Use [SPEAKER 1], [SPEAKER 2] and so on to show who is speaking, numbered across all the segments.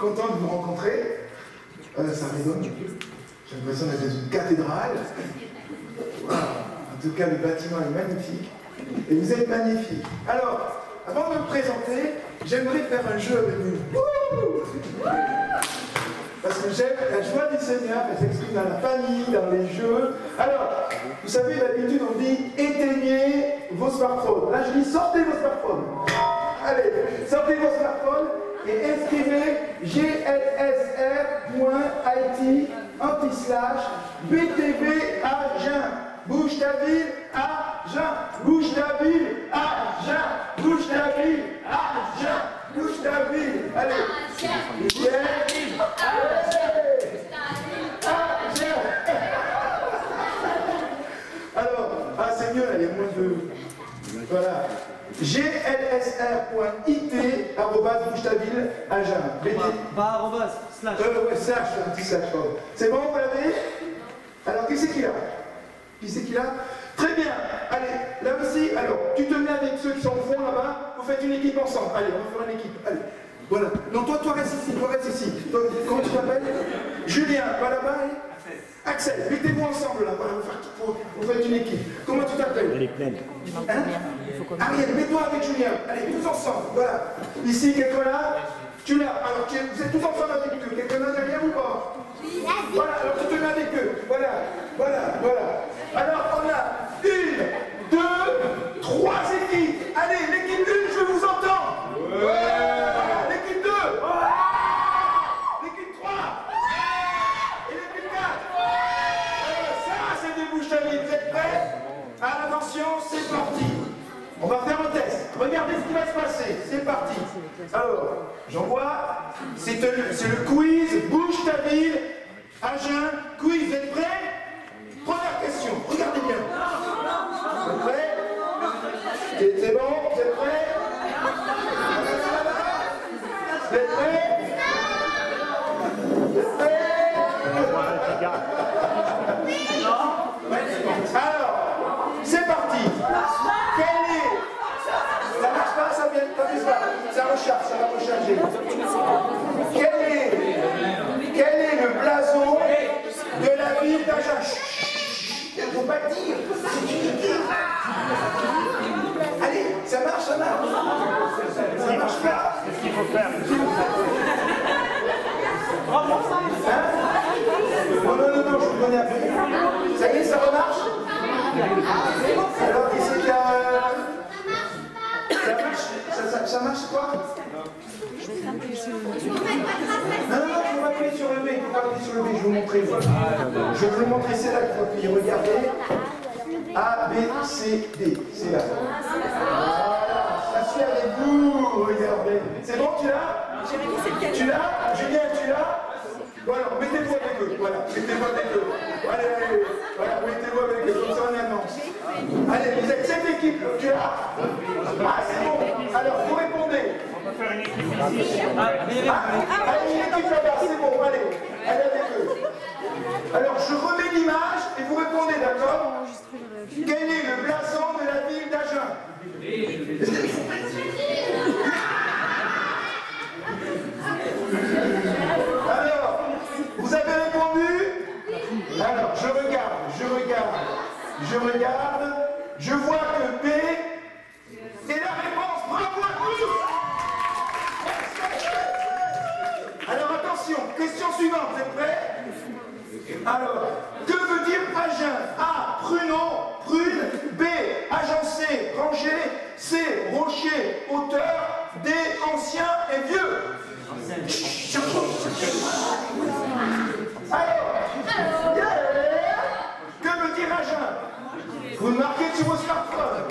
[SPEAKER 1] content de vous rencontrer. Ça résonne. J'ai l'impression d'être dans une cathédrale. Voilà. En tout cas, le bâtiment est magnifique. Et vous êtes magnifiques. Alors, avant de me présenter, j'aimerais faire un jeu avec vous. Parce que j'aime la joie du Seigneur, elle s'exprime dans la famille, dans les jeux. Alors, vous savez, d'habitude, on dit éteignez vos smartphones. Là, je dis sortez vos smartphones. Allez, sortez vos smartphones et inscrivez glsr.it/BTV Agen. Bouge ta ville, Agen. Bouge ta ville, Agen. Bouge ta ville, Agen. Bouge ta ville. Allez. Alors, c'est mieux là, il y a moins de. Voilà. glsr.it @bougetaville Agen.
[SPEAKER 2] Pas arrobas, slash.
[SPEAKER 1] Ouais, slash, un petit slash. C'est bon, vous l'avez? Alors, qui c'est qui l'a? Qui c'est qui l'a? Très bien. Allez, là aussi, alors, tu te mets avec ceux qui sont au fond là-bas, vous faites une équipe ensemble. Allez, on va faire une équipe. Allez. Voilà. Non, toi reste ici, toi reste ici. Toi, comment tu t'appelles? Julien, va là-bas, allez. Axel, mettez-vous ensemble là, voilà, vous faites une équipe. Comment tu t'appelles?
[SPEAKER 3] Elle est pleine.
[SPEAKER 1] Hein? Ariel, mets-toi avec Julien. Allez, tous ensemble, voilà. Ici, quelqu'un là? Tu l'as. Alors, vous êtes tous ensemble avec eux. Quelqu'un là derrière ou pas? Voilà, alors tu te mets avec eux. Voilà, voilà, voilà. Alors, on a 1, 2, 3 équipes. Allez, l'équipe 1, je vous entends. Ouais. L'équipe 2. Ouais. L'équipe 3. Et l'équipe 4. Ça, c'est des bouches à vie. Vous êtes prêts? Attention, c'est parti. On va faire un test. Regardez ce qui va se passer. C'est parti. Alors, j'en vois. C'est le quiz Bouge ta ville. Agen, quiz. Vous êtes prêts? Première question. Regardez bien. Vous êtes prêts? C'est bon? Vous êtes prêts? Vous êtes prêts? Vous êtes prêts? Alors, c'est parti. Quel est... Ça marche pas, ça vient pas. Ça recharge, ça va recharger. Quel est le blason de la ville d'Agen? Il ne faut pas le dire. C'est une idée. Allez, ça marche, ça marche. Ça marche pas.
[SPEAKER 3] Qu'est-ce qu'il faut faire?
[SPEAKER 1] Hein? Non, je vous connais après. Ça y est, ça remarche? Alors, qui c'est qui a... Ça marche quoi? Non, il faut appuyer sur le B, il faut pas appuyer sur le B, je vais vous montrer. Je vais vous montrer, c'est là qu'il faut appuyer, regardez. A, B, C, D, c'est là. Voilà, ça suit avec vous, regardez. C'est bon, tu l'as? Tu l'as? Julien, tu l'as? Voilà, mettez-vous avec eux, voilà, mettez-vous avec eux. Allez, voilà, mettez-vous avec eux, comme ça on annonce. Allez, vous êtes cette équipe, tu l'as? Ah, c'est bon. Alors, vous répondez.
[SPEAKER 3] On va faire une équipe ici.
[SPEAKER 1] Allez, une équipe là-bas, c'est bon, allez avec eux. Alors, je remets l'image et vous répondez, d'accord? Quel est le blason de la ville d'Agen? Alors, vous avez répondu? Alors, je regarde, je vois que B est la réponse. Bravo à tous! Alors attention, question suivante, vous êtes prêts? Alors, que veut dire Agen? A, pruneau, prune. B, agencé, rangé. C, rocher, hauteur. D, ancien et vieux. Alors, que veut dire Agen? Vous marquez sur vos smartphones.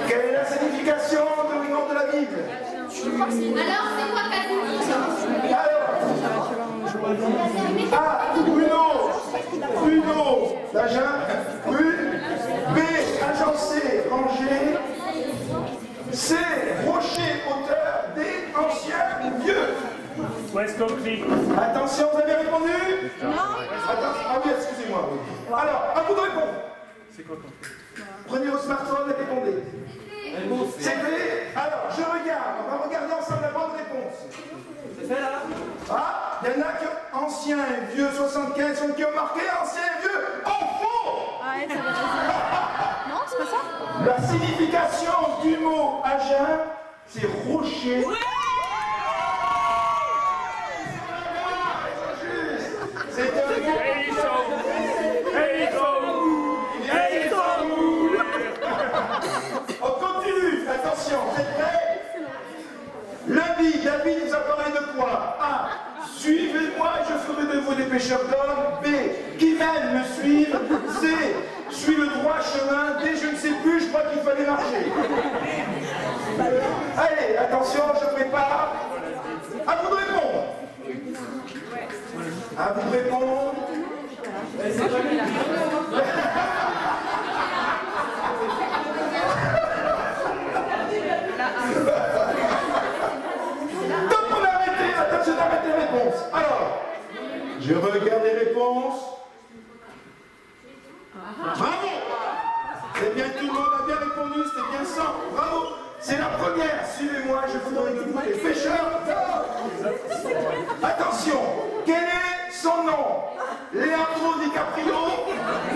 [SPEAKER 1] Quelle est la signification du nom de la Bible?
[SPEAKER 4] Alors, c'est quoi Casimir?
[SPEAKER 1] Alors, A, pruneau, d'Agen, prune. B, agencé, rangé. C, rocher, hauteur. D, ancien, vieux.
[SPEAKER 3] West Oakley.
[SPEAKER 1] Attention, vous avez répondu? Non. Ah oui, excusez-moi. Alors, à vous de répondre.
[SPEAKER 3] C'est quoi comme...
[SPEAKER 1] Prenez vos smartphones et répondez. C'est fait? Alors, je regarde. On va regarder ensemble la bonne réponse. Il y en a qui anciens et vieux, 75, qui ont marqué anciens et vieux en faux.
[SPEAKER 2] Non, c'est pas ça.
[SPEAKER 1] La signification du mot Agen, c'est rocher. C'est un On continue, attention, vous êtes prêts? Lundi, David nous a parlé de quoi? A. Suivez-moi et je ferai de vous des pêcheurs d'hommes. B. Qui m'aime me suivre. C. Suis le droit chemin. D. Je ne sais plus, je crois qu'il fallait marcher. Allez, attention, je prépare. À vous de répondre. À vous de répondre. Donc on a arrêté, attention, on arrête les réponses. Alors, je regarde les réponses. Bravo! C'est bien, tout le monde a bien répondu, c'était bien ça. Bravo! C'est la première. Suivez-moi, je vous donne les pêcheurs. Attention, quel est son nom? Leandro DiCaprio,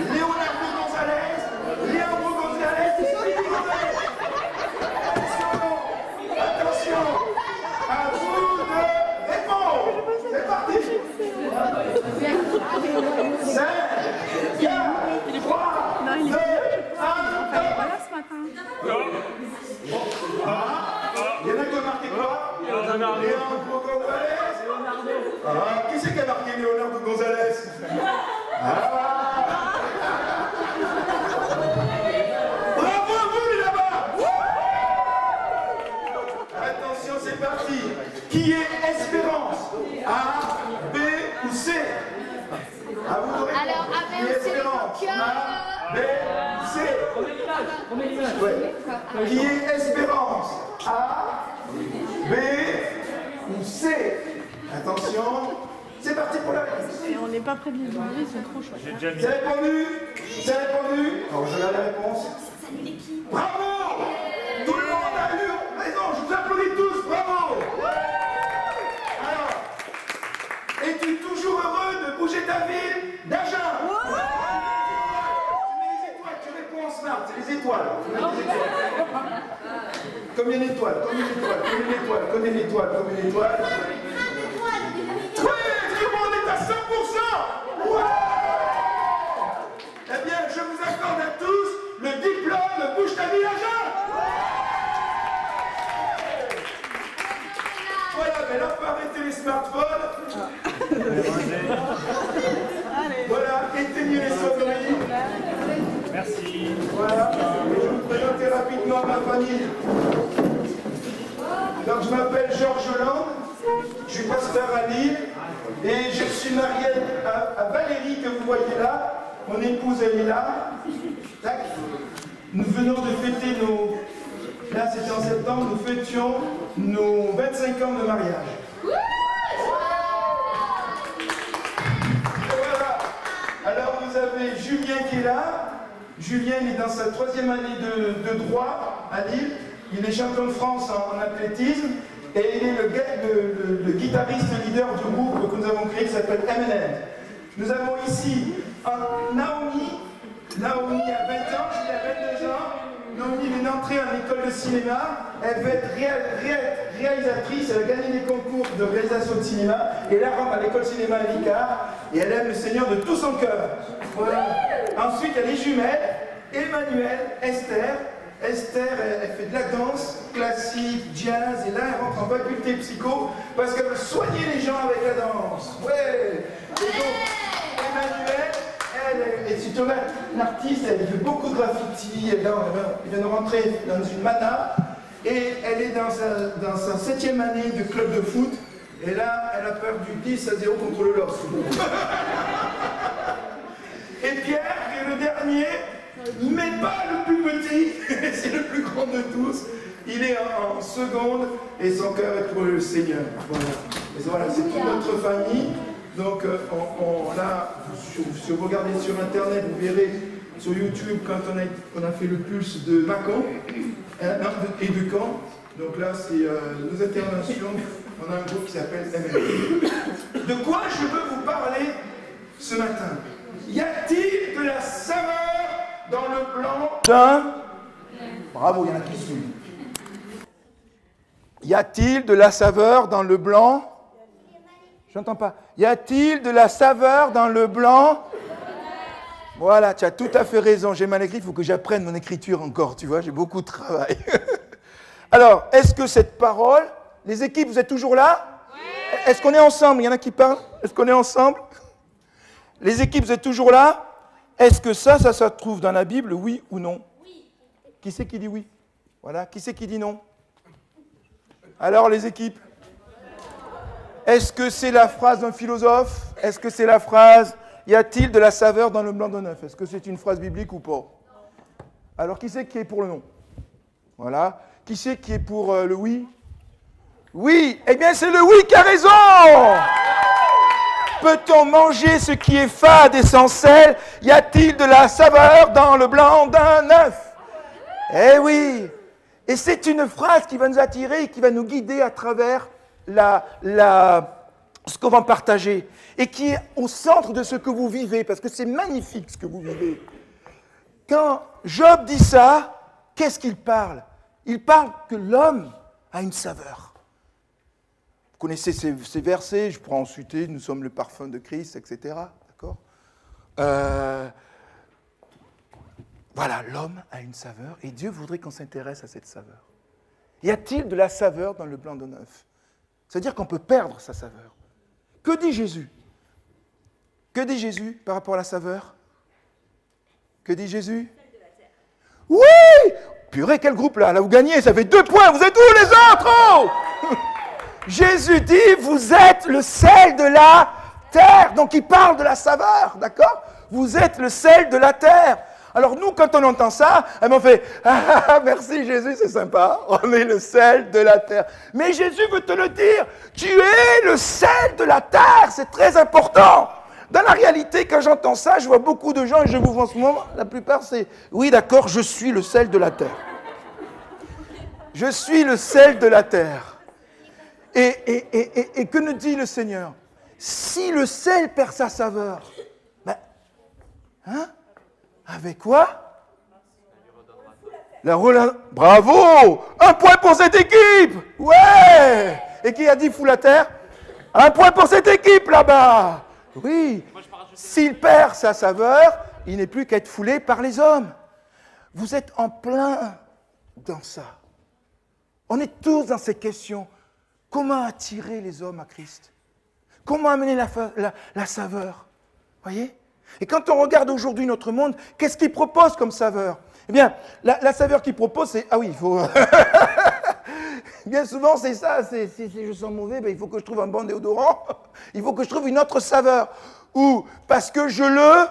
[SPEAKER 1] Leonardo Gonzalez, Leandro Gonzalez, Speedy Gonzalez. Attention, à vous de répondre. C'est parti. 5, 4, 3, 2, 1,
[SPEAKER 2] Voilà ce matin.
[SPEAKER 1] Il y en a qui ont marqué quoi? Leandro Gonzalez. Qui c'est qui a marqué Leonardo Gonzalez? Bravo à vous les là-bas. Attention, c'est parti. Qui est Espérance? A, B ou C? À vous de répondre.
[SPEAKER 4] Alors, A, B
[SPEAKER 1] Qui
[SPEAKER 4] ou
[SPEAKER 1] est
[SPEAKER 4] C?
[SPEAKER 1] Espérance? A, B, C. Ouais. Qui est Espérance? A, B ou C? Attention, c'est parti pour la réponse.
[SPEAKER 2] Et on n'est pas prévenus. Ils sont trop chouettes.
[SPEAKER 3] J'ai déjà mis.
[SPEAKER 1] C'est répondu? C'est répondu? Alors je regarde la réponse. Bravo! Tout le monde a eu raison, je vous applaudis tous, bravo! Alors, es-tu toujours heureux de bouger ta ville d'Agen? Tu mets les étoiles, tu réponds en smart, c'est les étoiles. Combien d'étoiles? Combien d'étoiles? Combien d'étoiles? Combien d'étoiles? Combien d'étoiles? Oui, tout le monde est à 100%! Ouais! Eh bien, je vous accorde à tous le diplôme de Bouge ta ville Agen! Voilà, mais là, on peut arrêter les smartphones. Voilà, éteignez les sonneries.
[SPEAKER 3] Merci.
[SPEAKER 1] Voilà, et je vais vous présenter rapidement ma famille. Donc, je m'appelle Georges Hollande, je suis pasteur à Lille et je suis marié à Valérie que vous voyez là. Mon épouse, elle est là. Tac. Nous venons de fêter nos... Là, c'était en septembre, nous fêtions nos 25 ans de mariage. Voilà. Alors, vous avez Julien qui est là. Julien, il est dans sa 3e année de droit à Lille. Il est champion de France en athlétisme et il est le guitariste leader du groupe que nous avons créé qui s'appelle M&M. Nous avons ici Naomi. Naomi a 20 ans, Julie a 22 ans. Naomi vient d'entrer en école de cinéma. Elle veut être réalisatrice. Elle a gagné des concours de réalisation de cinéma. Et là, elle rentre à l'école cinéma à l'ICAR. Et elle aime le Seigneur de tout son cœur. Voilà. Ensuite, il y a les jumelles. Emmanuel, Esther. Esther, elle fait de la danse classique, jazz, et là elle rentre en faculté psycho parce qu'elle veut soigner les gens avec la danse. Ouais. Et donc, Emmanuel, elle, si tu regardes l'artiste, elle fait beaucoup de graffiti, elle vient de rentrer dans une mana, et elle est dans sa 7e année de club de foot, et là, elle a perdu 10-0 contre le LOSC. Et Pierre, qui est le dernier, mais pas le plus petit, c'est le plus grand de tous. Il est en seconde et son cœur est pour le Seigneur. Voilà, voilà, c'est toute notre famille. Donc, là, si vous regardez sur Internet, vous verrez sur YouTube quand on a fait le pulse de Mâcon et de Caen. Donc là, c'est nos interventions. On a un groupe qui s'appelle MLP. De quoi je veux vous parler ce matin? Y a-t-il de la saveur dans le blanc d'un... Bravo, il y en a qui suivent. Y a-t-il de la saveur dans le blanc? J'entends pas. Y a-t-il de la saveur dans le blanc? Voilà, tu as tout à fait raison. J'ai mal écrit, il faut que j'apprenne mon écriture encore, tu vois, j'ai beaucoup de travail. Alors, est-ce que cette parole... Les équipes, vous êtes toujours là? Oui. Est-ce qu'on est ensemble? Il y en a qui parlent? Est-ce qu'on est ensemble? Les équipes, vous êtes toujours là? Est-ce que ça se trouve dans la Bible, oui ou non? Oui. Qui c'est qui dit oui? Voilà. Qui c'est qui dit non? Alors, les équipes? Est-ce que c'est la phrase d'un philosophe? Est-ce que c'est la phrase « Y a-t-il de la saveur dans le blanc d'un œuf » Est-ce que c'est une phrase biblique ou pas? Alors, qui c'est qui est pour le non? Voilà. Qui c'est qui est pour le oui? Oui. Eh bien, c'est le oui qui a raison. Peut-on manger ce qui est fade et sans sel? Y a-t-il de la saveur dans le blanc d'un œuf? Eh oui. Et c'est une phrase qui va nous attirer et qui va nous guider à travers ce qu'on va partager et qui est au centre de ce que vous vivez, parce que c'est magnifique ce que vous vivez. Quand Job dit ça, qu'est-ce qu'il parle? Il parle que l'homme a une saveur. Vous connaissez ces versets, je pourrais en citer, nous sommes le parfum de Christ, etc. D'accord? Voilà, l'homme a une saveur et Dieu voudrait qu'on s'intéresse à cette saveur. Y a-t-il de la saveur dans le blanc d'un œuf? C'est-à-dire qu'on peut perdre sa saveur. Que dit Jésus? Que dit Jésus par rapport à la saveur? Que dit Jésus? Oui! Purée, quel groupe là? Là, vous gagnez, ça fait 2 points. Vous êtes où les autres? Oh Jésus dit, vous êtes le sel de la terre. Donc il parle de la saveur, d'accord? Vous êtes le sel de la terre. Alors nous, quand on entend ça, on fait « Ah, merci Jésus, c'est sympa, on est le sel de la terre. » Mais Jésus veut te le dire, tu es le sel de la terre, c'est très important. Dans la réalité, quand j'entends ça, je vois beaucoup de gens, et je vous vois en ce moment, la plupart c'est « Oui, d'accord, je suis le sel de la terre. Je suis le sel de la terre. » Et que nous dit le Seigneur? Si le sel perd sa saveur, ben, hein? Avec quoi? Bravo! 1 point pour cette équipe! Ouais! Et qui a dit fou la terre? 1 point pour cette équipe là-bas! Oui! S'il perd sa saveur, il n'est plus qu'à être foulé par les hommes. Vous êtes en plein dans ça. On est tous dans ces questions. Comment attirer les hommes à Christ? Comment amener la saveur? Voyez? Et quand on regarde aujourd'hui notre monde, qu'est-ce qu'il propose comme saveur? Eh bien, la saveur qu'il propose, c'est... Ah oui, il faut... Bien souvent, c'est ça. Si je sens mauvais, ben, il faut que je trouve un bon déodorant. Il faut que je trouve une autre saveur. Ou parce que je le...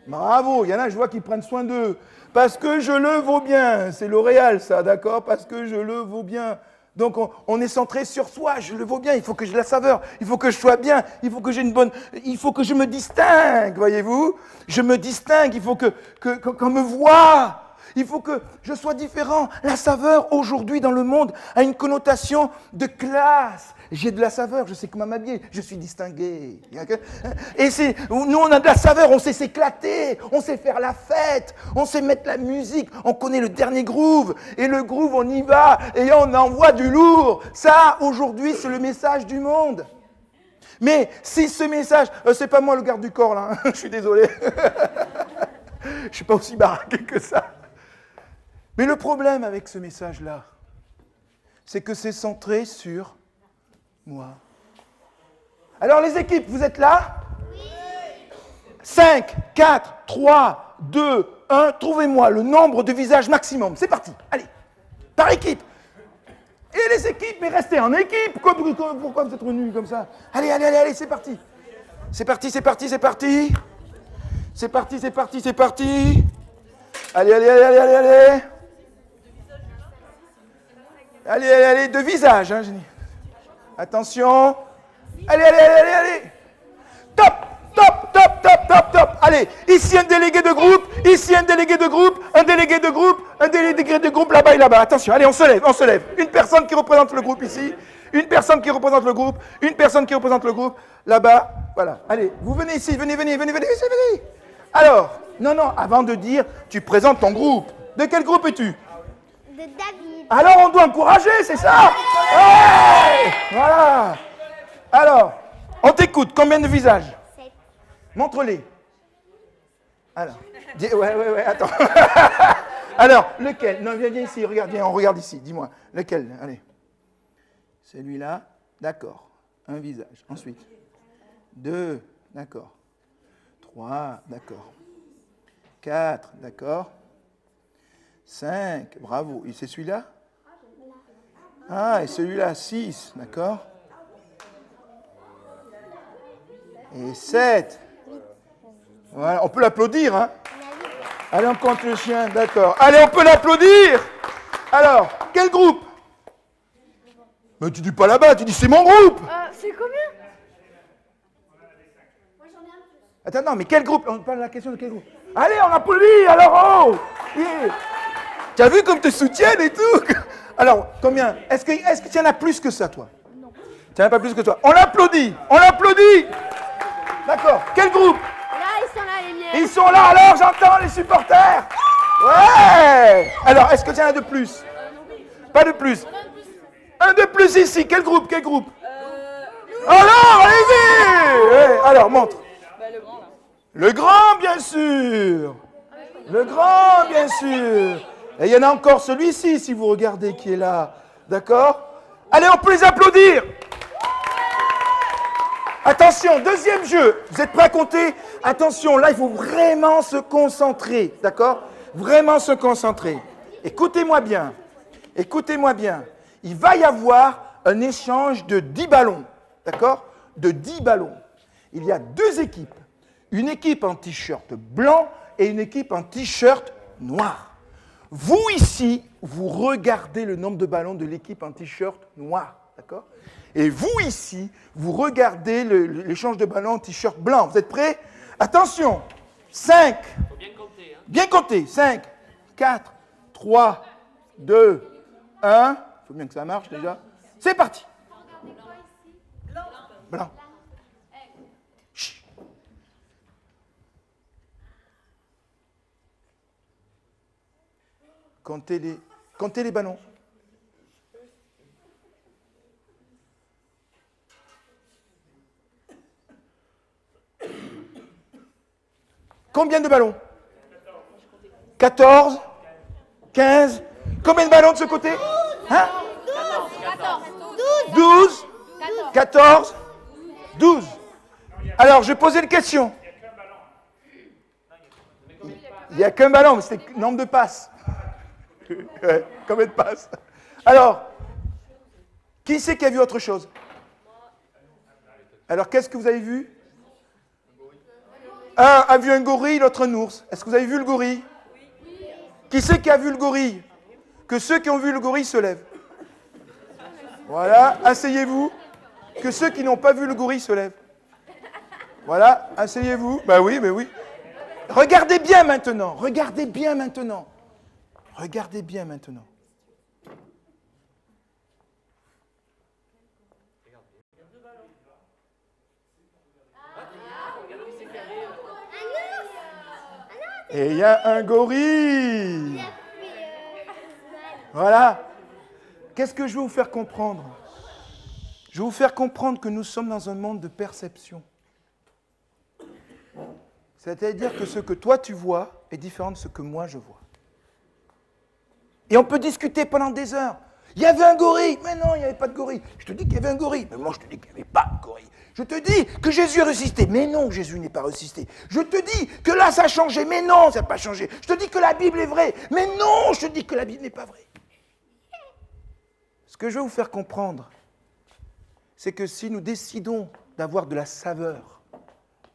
[SPEAKER 1] Bravo, il y en a, je vois qui prennent soin d'eux. Parce que je le vaux bien. C'est L'Oréal, ça, d'accord? Parce que je le vaux bien. Donc, on est centré sur soi, je le vaux bien, il faut que j'ai la saveur, il faut que je sois bien, il faut que j'ai une bonne... Il faut que je me distingue, voyez-vous? Je me distingue, il faut qu'on me voie, il faut que je sois différent. La saveur, aujourd'hui, dans le monde, a une connotation de classe. J'ai de la saveur, je sais comment m'habiller, je suis distingué. Et nous, on a de la saveur, on sait s'éclater, on sait faire la fête, on sait mettre la musique, on connaît le dernier groove, et le groove, on y va, et on envoie du lourd. Ça, aujourd'hui, c'est le message du monde. Mais si ce message... c'est pas moi le garde du corps, là, hein, je suis désolé. Je ne suis pas aussi baraqué que ça. Mais le problème avec ce message-là, c'est que c'est centré sur... moi. Alors les équipes, vous êtes là? Oui. 5, 4, 3, 2, 1, trouvez-moi le nombre de visages maximum. C'est parti, allez, par équipe. Et les équipes, mais restez en équipe. Pourquoi vous êtes venus comme ça? Allez, allez, allez, allez, c'est parti. C'est parti, c'est parti, c'est parti. C'est parti, c'est parti, c'est parti. Allez, allez, allez, allez, allez, allez. Allez, allez, allez, de visages, hein, j'ai dit. Attention. Allez, allez, allez, allez, allez. Top, top, top, top, top, top. Allez, ici un délégué de groupe, ici un délégué de groupe, un délégué de groupe, un délégué de groupe là-bas et là-bas. Attention, allez, on se lève, on se lève. Une personne qui représente le groupe ici. Une personne qui représente le groupe. Une personne qui représente le groupe. Là-bas. Voilà. Allez, vous venez ici. Venez. Alors, non, avant de dire, tu présentes ton groupe. De quel groupe es-tu?
[SPEAKER 5] De David.
[SPEAKER 1] Alors, on doit encourager, c'est ça? Ouais. Voilà. Alors, on t'écoute. Combien de visages?
[SPEAKER 5] 7.
[SPEAKER 1] Montre-les. Alors, ouais, attends. Alors, lequel? Non, viens ici, regarde, on regarde ici. Dis-moi, lequel? Allez. Celui-là, d'accord. Un visage. Ensuite, 2, d'accord. 3, d'accord. 4, d'accord. 5, bravo. Et c'est celui-là? Ah, et celui-là, 6, d'accord. Et 7. Voilà, on peut l'applaudir, hein? Allez, on compte le chien, d'accord. Allez, on peut l'applaudir. Alors, quel groupe? Mais tu dis pas là-bas, tu dis c'est mon groupe.
[SPEAKER 2] C'est combien?
[SPEAKER 1] Attends, non, mais quel groupe? On parle de la question de quel groupe? Allez, on applaudit, alors, oh yeah. Tu as vu comme te soutiennent et tout? Alors, combien? Est-ce que tu en as plus que ça, toi? Non. Tu n'en as pas plus que toi. On l'applaudit. D'accord. Quel groupe?
[SPEAKER 5] Là, ils sont là, les miens.
[SPEAKER 1] Ils sont là, alors j'entends les supporters. Ouais. Alors, est-ce que tu en as de plus? Pas de plus. Un de plus ici. Quel groupe? Alors, allez-y. Ouais. Alors, montre. Le grand, bien sûr. Et il y en a encore celui-ci, si vous regardez, qui est là. D'accord? Allez, on peut les applaudir. Attention, deuxième jeu. Vous êtes prêts à compter? Attention, là, il faut vraiment se concentrer. D'accord? Vraiment se concentrer. Écoutez-moi bien. Il va y avoir un échange de 10 ballons. D'accord? De 10 ballons. Il y a 2 équipes. Une équipe en t-shirt blanc et une équipe en t-shirt noir. Vous, ici, vous regardez le nombre de ballons de l'équipe en t-shirt noir. D'accord? Et vous, ici, vous regardez l'échange de ballons en t-shirt blanc. Vous êtes prêts? Attention. 5.
[SPEAKER 3] Faut bien compter. Hein.
[SPEAKER 1] Bien compter. 5, 4, 3, 2, 1. Il faut bien que ça marche déjà. C'est parti. Blanc. Chut. Comptez les ballons. Combien de ballons? 14, 15. Combien de ballons de ce côté? Hein? 12, 14, 12. Alors, je posais une question. Il n'y a qu'un ballon, mais c'est le nombre de passes. Combien de passes? Alors, qui c'est qui a vu autre chose? Alors, qu'est-ce que vous avez vu? Un a vu un gorille, l'autre un ours. Est-ce que vous avez vu le gorille? Qui c'est qui a vu le gorille? Que ceux qui ont vu le gorille se lèvent. Voilà, asseyez-vous. Que ceux qui n'ont pas vu le gorille se lèvent. Voilà, asseyez-vous. Ben oui. Regardez bien maintenant. Et il y a un gorille. Voilà. Qu'est-ce que je veux vous faire comprendre? Je veux vous faire comprendre que nous sommes dans un monde de perception. C'est-à-dire que ce que toi tu vois est différent de ce que moi je vois. Et on peut discuter pendant des heures. Il y avait un gorille. Mais non, il n'y avait pas de gorille. Je te dis qu'il y avait un gorille. Mais moi, je te dis qu'il n'y avait pas de gorille. Je te dis que Jésus est ressuscité. Mais non, Jésus n'est pas ressuscité. Je te dis que là, ça a changé. Mais non, ça n'a pas changé. Je te dis que la Bible est vraie. Mais non, je te dis que la Bible n'est pas vraie. Ce que je veux vous faire comprendre, c'est que si nous décidons d'avoir de la saveur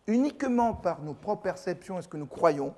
[SPEAKER 1] uniquement par nos propres perceptions et ce que nous croyons,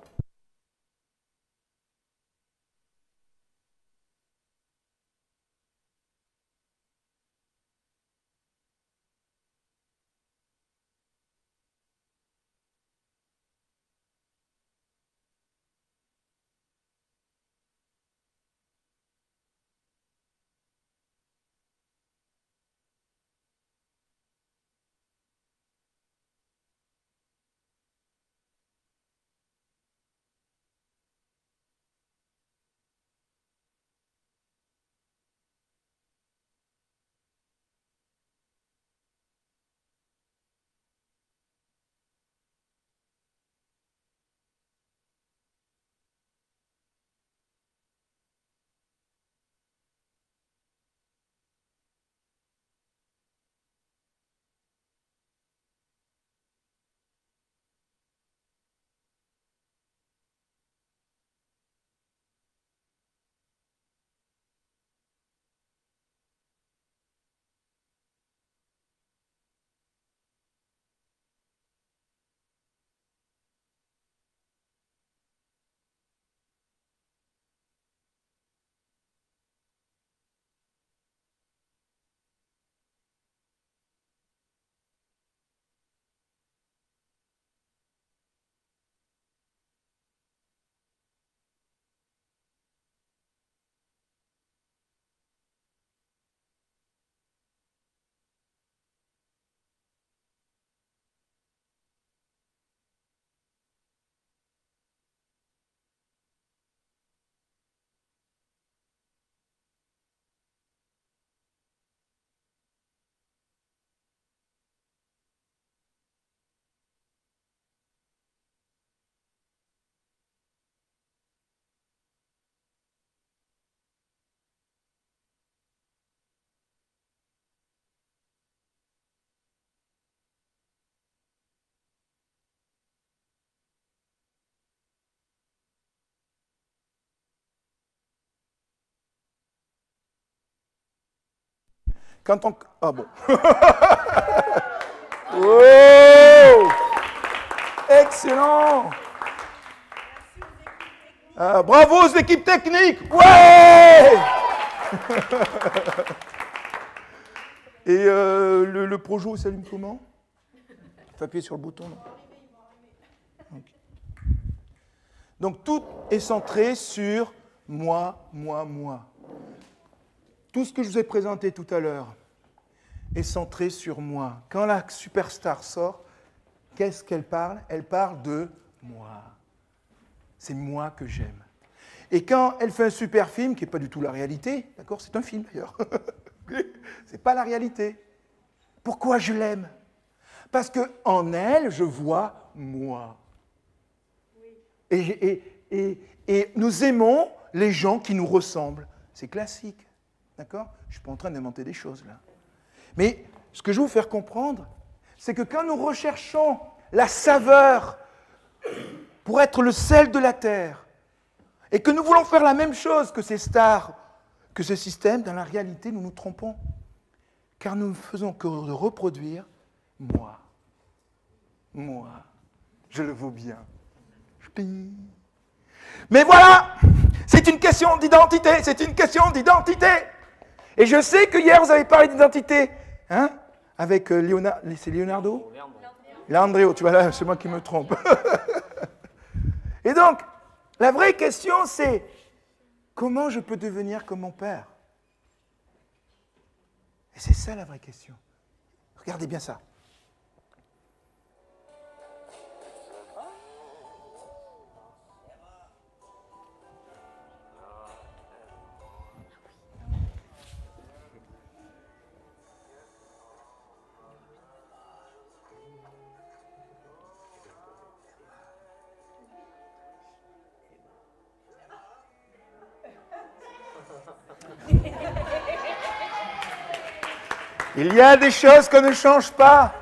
[SPEAKER 1] Quand on... Ah bon. Oh! Excellent! Bravo aux équipes techniques! Ouais! Et le projo s'allume comment? Il faut appuyer sur le bouton, non? Okay. Donc tout est centré sur moi, moi, moi. Tout ce que je vous ai présenté tout à l'heure est centré sur moi. Quand la superstar sort, qu'est-ce qu'elle parle? Elle parle de moi. C'est moi que j'aime. Et quand elle fait un super film, qui n'est pas du tout la réalité, d'accord, c'est un film d'ailleurs, c'est pas la réalité. Pourquoi je l'aime? Parce qu'en elle, je vois moi. Et nous aimons les gens qui nous ressemblent. C'est classique, d'accord? Je ne suis pas en train d'inventer des choses là. Mais ce que je veux vous faire comprendre, c'est que quand nous recherchons la saveur pour être le sel de la terre, et que nous voulons faire la même chose que ces stars, que ce système, dans la réalité, nous nous trompons. Car nous ne faisons que de reproduire moi. Moi. Je le vaux bien. Mais voilà, c'est une question d'identité, c'est une question d'identité. Et je sais que hier, vous avez parlé d'identité, hein, avec c'est Leonardo ? Leandro, tu vois là, c'est moi qui me trompe. Et donc, la vraie question, c'est comment je peux devenir comme mon père? Et c'est ça la vraie question. Regardez bien ça. Il y a des choses qu'on ne change pas.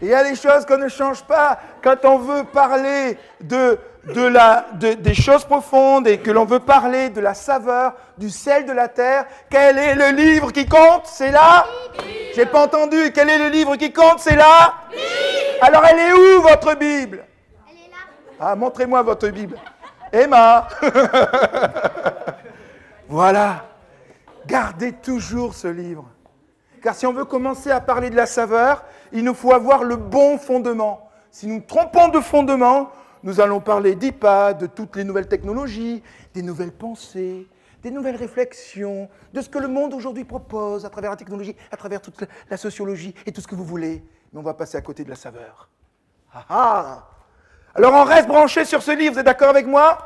[SPEAKER 1] Il y a des choses qu'on ne change pas. Quand on veut parler des choses profondes et que l'on veut parler de la saveur, du sel de la terre, quel est le livre qui compte? C'est là? J'ai pas entendu. Quel est le livre qui compte? C'est là? Alors elle est où votre Bible?
[SPEAKER 5] Elle est là.
[SPEAKER 1] Ah, montrez-moi votre Bible. Emma. Voilà. Gardez toujours ce livre. Car si on veut commencer à parler de la saveur, il nous faut avoir le bon fondement. Si nous nous trompons de fondement, nous allons parler d'IPA, de toutes les nouvelles technologies, des nouvelles pensées, des nouvelles réflexions, de ce que le monde aujourd'hui propose à travers la technologie, à travers toute la sociologie et tout ce que vous voulez. Mais on va passer à côté de la saveur. Ah ah! Alors on reste branché sur ce livre, vous êtes d'accord avec moi?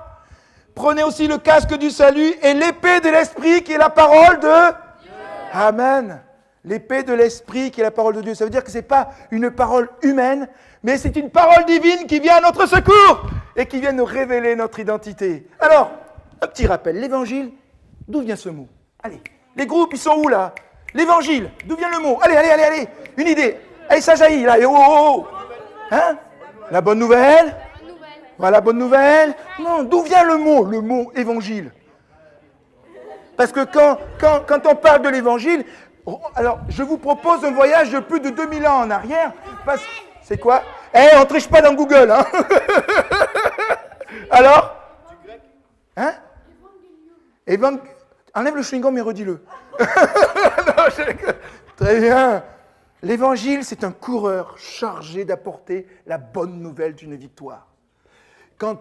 [SPEAKER 1] Prenez aussi le casque du salut et l'épée de l'esprit qui est la parole de Dieu. Amen. L'épée de l'esprit qui est la parole de Dieu. Ça veut dire que ce n'est pas une parole humaine, mais c'est une parole divine qui vient à notre secours et qui vient nous révéler notre identité. Alors, un petit rappel. L'évangile, d'où vient ce mot? Allez, les groupes, ils sont où là? L'évangile, d'où vient le mot? Allez, allez, allez, allez. Une idée. Allez, ça jaillit là. Oh, oh, oh. Hein? La bonne nouvelle? Voilà, bonne nouvelle. Non, d'où vient le mot évangile? Parce que quand on parle de l'évangile, alors je vous propose un voyage de plus de 2000 ans en arrière. C'est quoi? On ne triche pas dans Google, hein? Alors? Hein? Enlève le chewing-gum et redis-le. Très bien. L'évangile, c'est un coureur chargé d'apporter la bonne nouvelle d'une victoire. Quand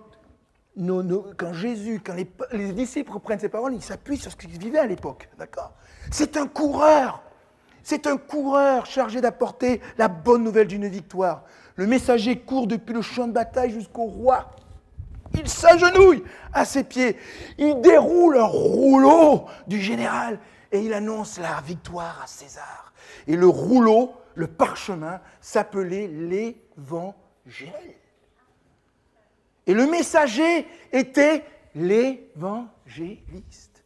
[SPEAKER 1] Jésus, quand les disciples reprennent ces paroles, ils s'appuient sur ce qu'ils vivaient à l'époque. D'accord? C'est un coureur. C'est un coureur chargé d'apporter la bonne nouvelle d'une victoire. Le messager court depuis le champ de bataille jusqu'au roi. Il s'agenouille à ses pieds. Il déroule un rouleau du général et il annonce la victoire à César. Et le rouleau, le parchemin, s'appelait l'Évangile. Et le messager était l'évangéliste.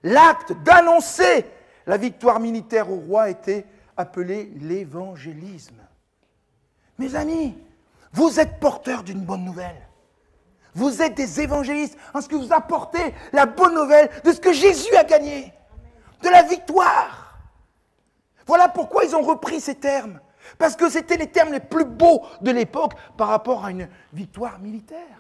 [SPEAKER 1] L'acte d'annoncer la victoire militaire au roi était appelé l'évangélisme. Mes amis, vous êtes porteurs d'une bonne nouvelle. Vous êtes des évangélistes en ce que vous apportez la bonne nouvelle de ce que Jésus a gagné, de la victoire. Voilà pourquoi ils ont repris ces termes. Parce que c'était les termes les plus beaux de l'époque par rapport à une victoire militaire.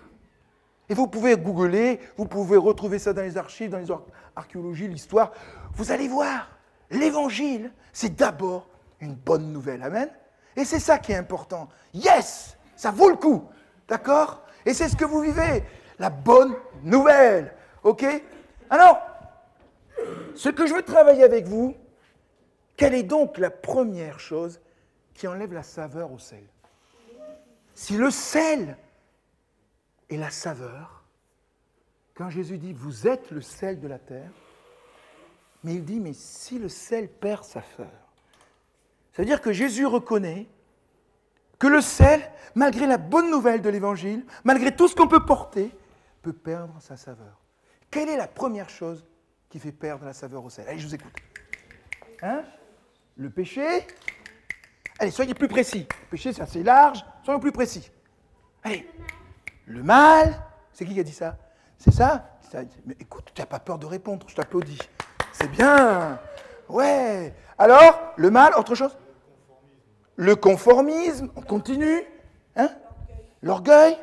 [SPEAKER 1] Et vous pouvez googler, vous pouvez retrouver ça dans les archives, dans les archéologies, l'histoire. Vous allez voir, l'évangile, c'est d'abord une bonne nouvelle. Amen. Et c'est ça qui est important. Yes, ça vaut le coup. D'accord? Et c'est ce que vous vivez, la bonne nouvelle. OK? Alors, ce que je veux travailler avec vous, quelle est donc la première chose qui enlève la saveur au sel? Si le sel est la saveur, quand Jésus dit « vous êtes le sel de la terre », mais il dit « mais si le sel perd sa saveur », ça veut dire que Jésus reconnaît que le sel, malgré la bonne nouvelle de l'Évangile, malgré tout ce qu'on peut porter, peut perdre sa saveur. Quelle est la première chose qui fait perdre la saveur au sel? Allez, je vous écoute. Hein? Le péché. Allez, soyez plus précis. Le péché, c'est assez large. Soyons plus précis. Allez. Le mal. C'est qui a dit ça? C'est ça? Mais écoute, tu n'as pas peur de répondre. Je t'applaudis. C'est bien. Ouais. Alors, le mal, autre chose? Le conformisme. On continue. Hein? L'orgueil.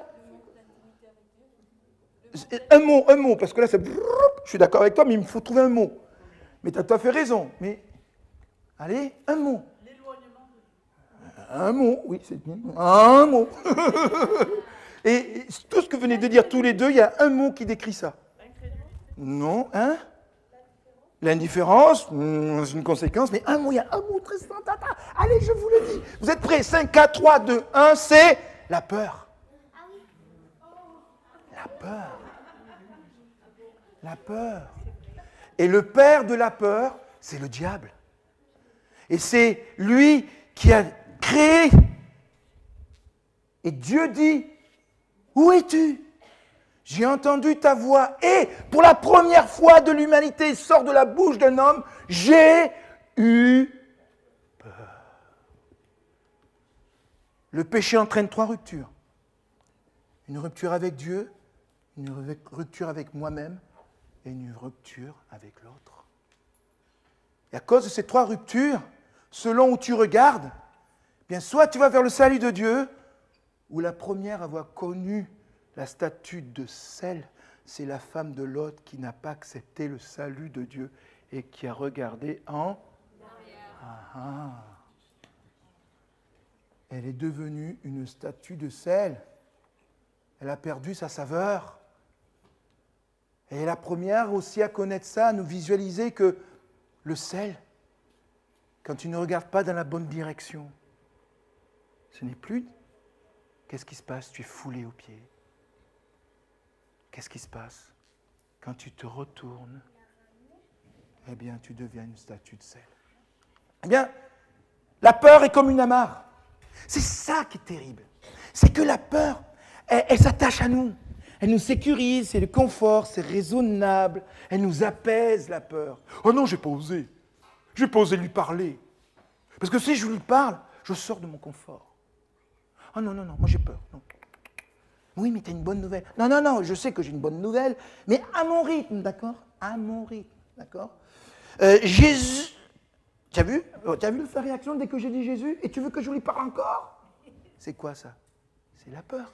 [SPEAKER 1] Un mot, parce que là, je suis d'accord avec toi, mais il me faut trouver un mot. Mais tu as tout à fait raison. Mais, allez, un mot. L'éloignement. Un mot, oui, c'est bien. Un mot. Et tout ce que vous venez de dire tous les deux, il y a un mot qui décrit ça. Non, hein? L'indifférence, c'est une conséquence, mais un mot, il y a un mot très simple. Allez, je vous le dis. Vous êtes prêts? 5, 4, 3, 2, 1, c'est la peur. La peur. La peur. Et le père de la peur, c'est le diable. Et c'est lui qui a créé. Et Dieu dit, où es-tu? J'ai entendu ta voix. Et pour la première fois de l'humanité, sort de la bouche d'un homme, j'ai eu peur. Le péché entraîne 3 ruptures. Une rupture avec Dieu, une rupture avec moi-même et une rupture avec l'autre. Et à cause de ces 3 ruptures, selon où tu regardes, bien soit tu vas vers le salut de Dieu, ou la première à avoir connu la statue de sel, c'est la femme de Lot qui n'a pas accepté le salut de Dieu et qui a regardé en arrière. Elle est devenue une statue de sel. Elle a perdu sa saveur. Elle est la première aussi à connaître ça, à nous visualiser que le sel, quand tu ne regardes pas dans la bonne direction, ce n'est plus... Qu'est-ce qui se passe? Tu es foulé aux pieds. Qu'est-ce qui se passe? Quand tu te retournes, eh bien, tu deviens une statue de sel. Eh bien, la peur est comme une amarre. C'est ça qui est terrible. C'est que la peur, elle s'attache à nous. Elle nous sécurise, c'est le confort, c'est raisonnable. Elle nous apaise, la peur. Oh non, j'ai pas osé. J'ai pas osé lui parler. Parce que si je lui parle, je sors de mon confort. Oh non, moi j'ai peur. Non. Oui, mais tu as une bonne nouvelle. Non, je sais que j'ai une bonne nouvelle, mais à mon rythme, d'accord? À mon rythme, d'accord? Jésus, tu as vu sa réaction dès que j'ai dit Jésus? Et tu veux que je lui parle encore? C'est quoi ça? C'est la peur.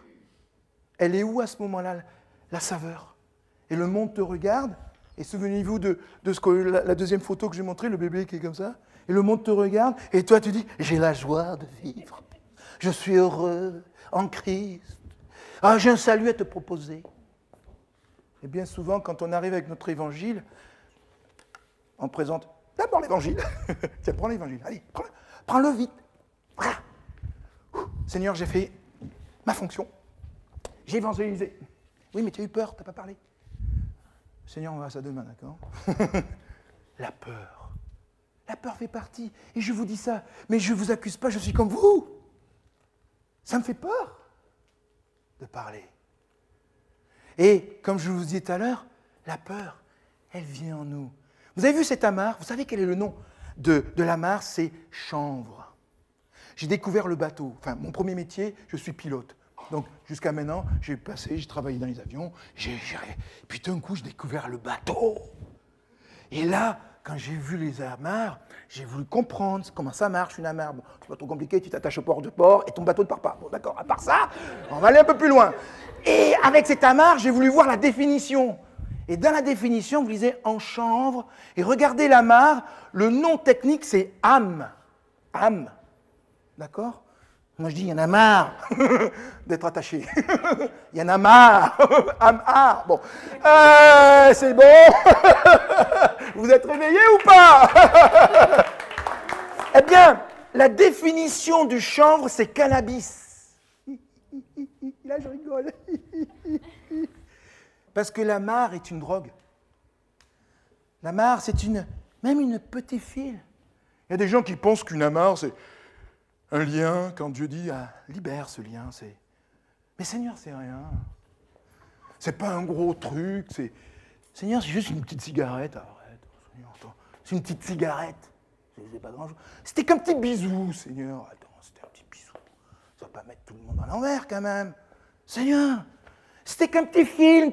[SPEAKER 1] Elle est où à ce moment-là, la saveur? Et le monde te regarde, et souvenez-vous de ce que la deuxième photo que j'ai montrée, le bébé qui est comme ça, et le monde te regarde, et toi tu dis, j'ai la joie de vivre. Je suis heureux en Christ. Ah, j'ai un salut à te proposer. Et bien souvent, quand on arrive avec notre évangile, on présente d'abord l'évangile. Tiens, prends l'évangile. Allez, prends-le vite. Voilà. Seigneur, j'ai fait ma fonction. J'ai évangélisé. Oui, mais tu as eu peur, tu n'as pas parlé. Seigneur, on verra ça demain, d'accord? La peur. La peur fait partie. Et je vous dis ça, mais je ne vous accuse pas, je suis comme vous. Ça me fait peur de parler. Et comme je vous disais tout à l'heure, la peur, elle vient en nous. Vous avez vu cette amarre? Vous savez quel est le nom de l'amarre? C'est chanvre. J'ai découvert le bateau. Enfin, mon premier métier, je suis pilote. Donc, jusqu'à maintenant, j'ai travaillé dans les avions, puis d'un coup, j'ai découvert le bateau. Et là, quand j'ai vu les amarres, j'ai voulu comprendre comment ça marche une amarre. Bon, c'est pas trop compliqué, tu t'attaches au port de port et ton bateau ne part pas. Bon, d'accord, à part ça, on va aller un peu plus loin. Et avec cette amarre, j'ai voulu voir la définition. Et dans la définition, vous lisez en chanvre, et regardez l'amarre, le nom technique c'est âme. Âme. D'accord? Moi je dis, il y en a marre d'être attaché. Il y en a marre. Âme, ah, bon. C'est bon. Vous êtes réveillés ou pas? Eh bien, la définition du chanvre, c'est cannabis. Là, je rigole. Parce que l'amarre est une drogue. L'amarre, c'est même une petite file. Il y a des gens qui pensent qu'une amarre, c'est un lien. Quand Dieu dit, ah, libère ce lien, c'est... Mais Seigneur, c'est rien. C'est pas un gros truc. Seigneur, c'est juste une petite cigarette. Arrête, Seigneur, attends. C'est une petite cigarette. C'est pas grand-chose. C'était qu'un petit bisou, Seigneur. Attends, c'était un petit bisou. Ça va pas mettre tout le monde à l'envers, quand même. Seigneur, c'était qu'un petit film.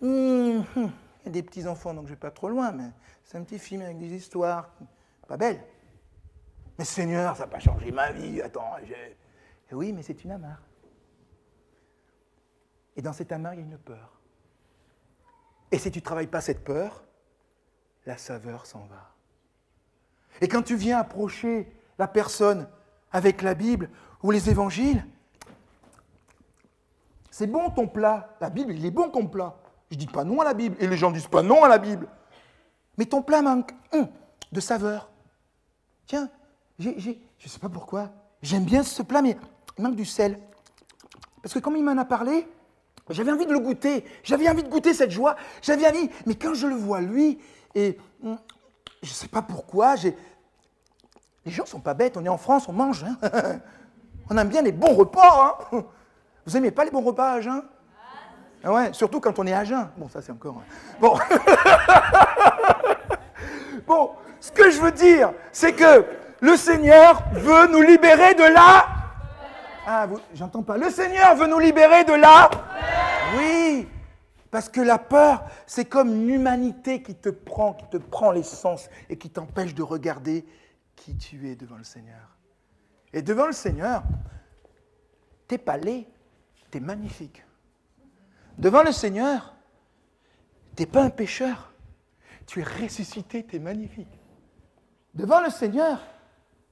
[SPEAKER 1] Il y a des petits-enfants, donc je ne vais pas trop loin, mais c'est un petit film avec des histoires pas belles. Mais Seigneur, ça n'a pas changé ma vie. Attends, oui, mais c'est une amarre. Et dans cette amarre, il y a une peur. Et si tu ne travailles pas cette peur, la saveur s'en va. Et quand tu viens approcher la personne avec la Bible ou les évangiles, c'est bon ton plat. La Bible, il est bon ton plat. Je ne dis pas non à la Bible. Et les gens ne disent pas non à la Bible. Mais ton plat manque de saveur. Tiens, je ne sais pas pourquoi, j'aime bien ce plat, mais il manque du sel. Parce que comme il m'en a parlé, j'avais envie de le goûter. J'avais envie de goûter cette joie. J'avais envie, mais quand je le vois, lui, et je ne sais pas pourquoi, les gens ne sont pas bêtes. On est en France, on mange. Hein. On aime bien les bons repas. Hein. Vous n'aimez pas les bons repas à jeun? Ah ouais, surtout quand on est à jeun. Bon, ça c'est encore... Bon. Bon, ce que je veux dire, c'est que le Seigneur veut nous libérer de la... Ah, j'entends pas. Le Seigneur veut nous libérer de la... Oui, parce que la peur, c'est comme une humanité qui te prend les sens et qui t'empêche de regarder qui tu es devant le Seigneur. Et devant le Seigneur, t'es pas laid, t'es magnifique. Devant le Seigneur, t'es pas un pécheur, tu es ressuscité, t'es magnifique. Devant le Seigneur,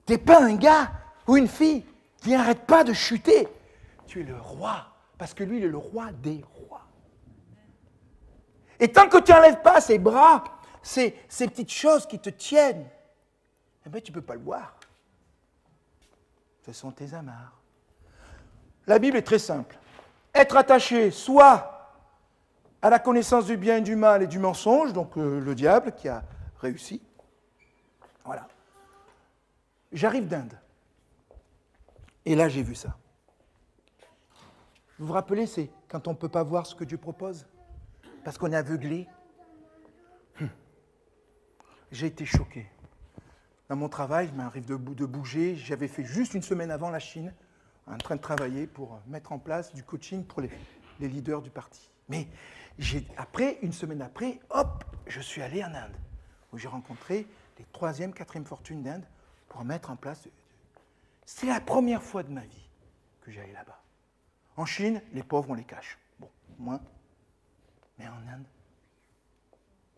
[SPEAKER 1] t'es pas un gars ou une fille qui n'arrête pas de chuter. Tu es le roi, parce que lui, il est le roi des rois. Et tant que tu n'enlèves pas ses bras, ces petites choses qui te tiennent, eh bien, tu ne peux pas le voir. Ce sont tes amarres. La Bible est très simple. Être attaché soit à la connaissance du bien et du mal et du mensonge, donc le diable qui a réussi. Voilà. J'arrive d'Inde. Et là, j'ai vu ça. Vous vous rappelez, c'est quand on ne peut pas voir ce que Dieu propose, parce qu'on est aveuglé. J'ai été choqué. Dans mon travail, il m'arrive de bouger. J'avais fait juste une semaine avant la Chine, en train de travailler pour mettre en place du coaching pour les leaders du parti. Mais une semaine après, hop, je suis allé en Inde, où j'ai rencontré les 3e, 4e fortunes d'Inde pour mettre en place. C'est la première fois de ma vie que j'allais là-bas. En Chine, les pauvres, on les cache. Bon, moins. Mais en Inde,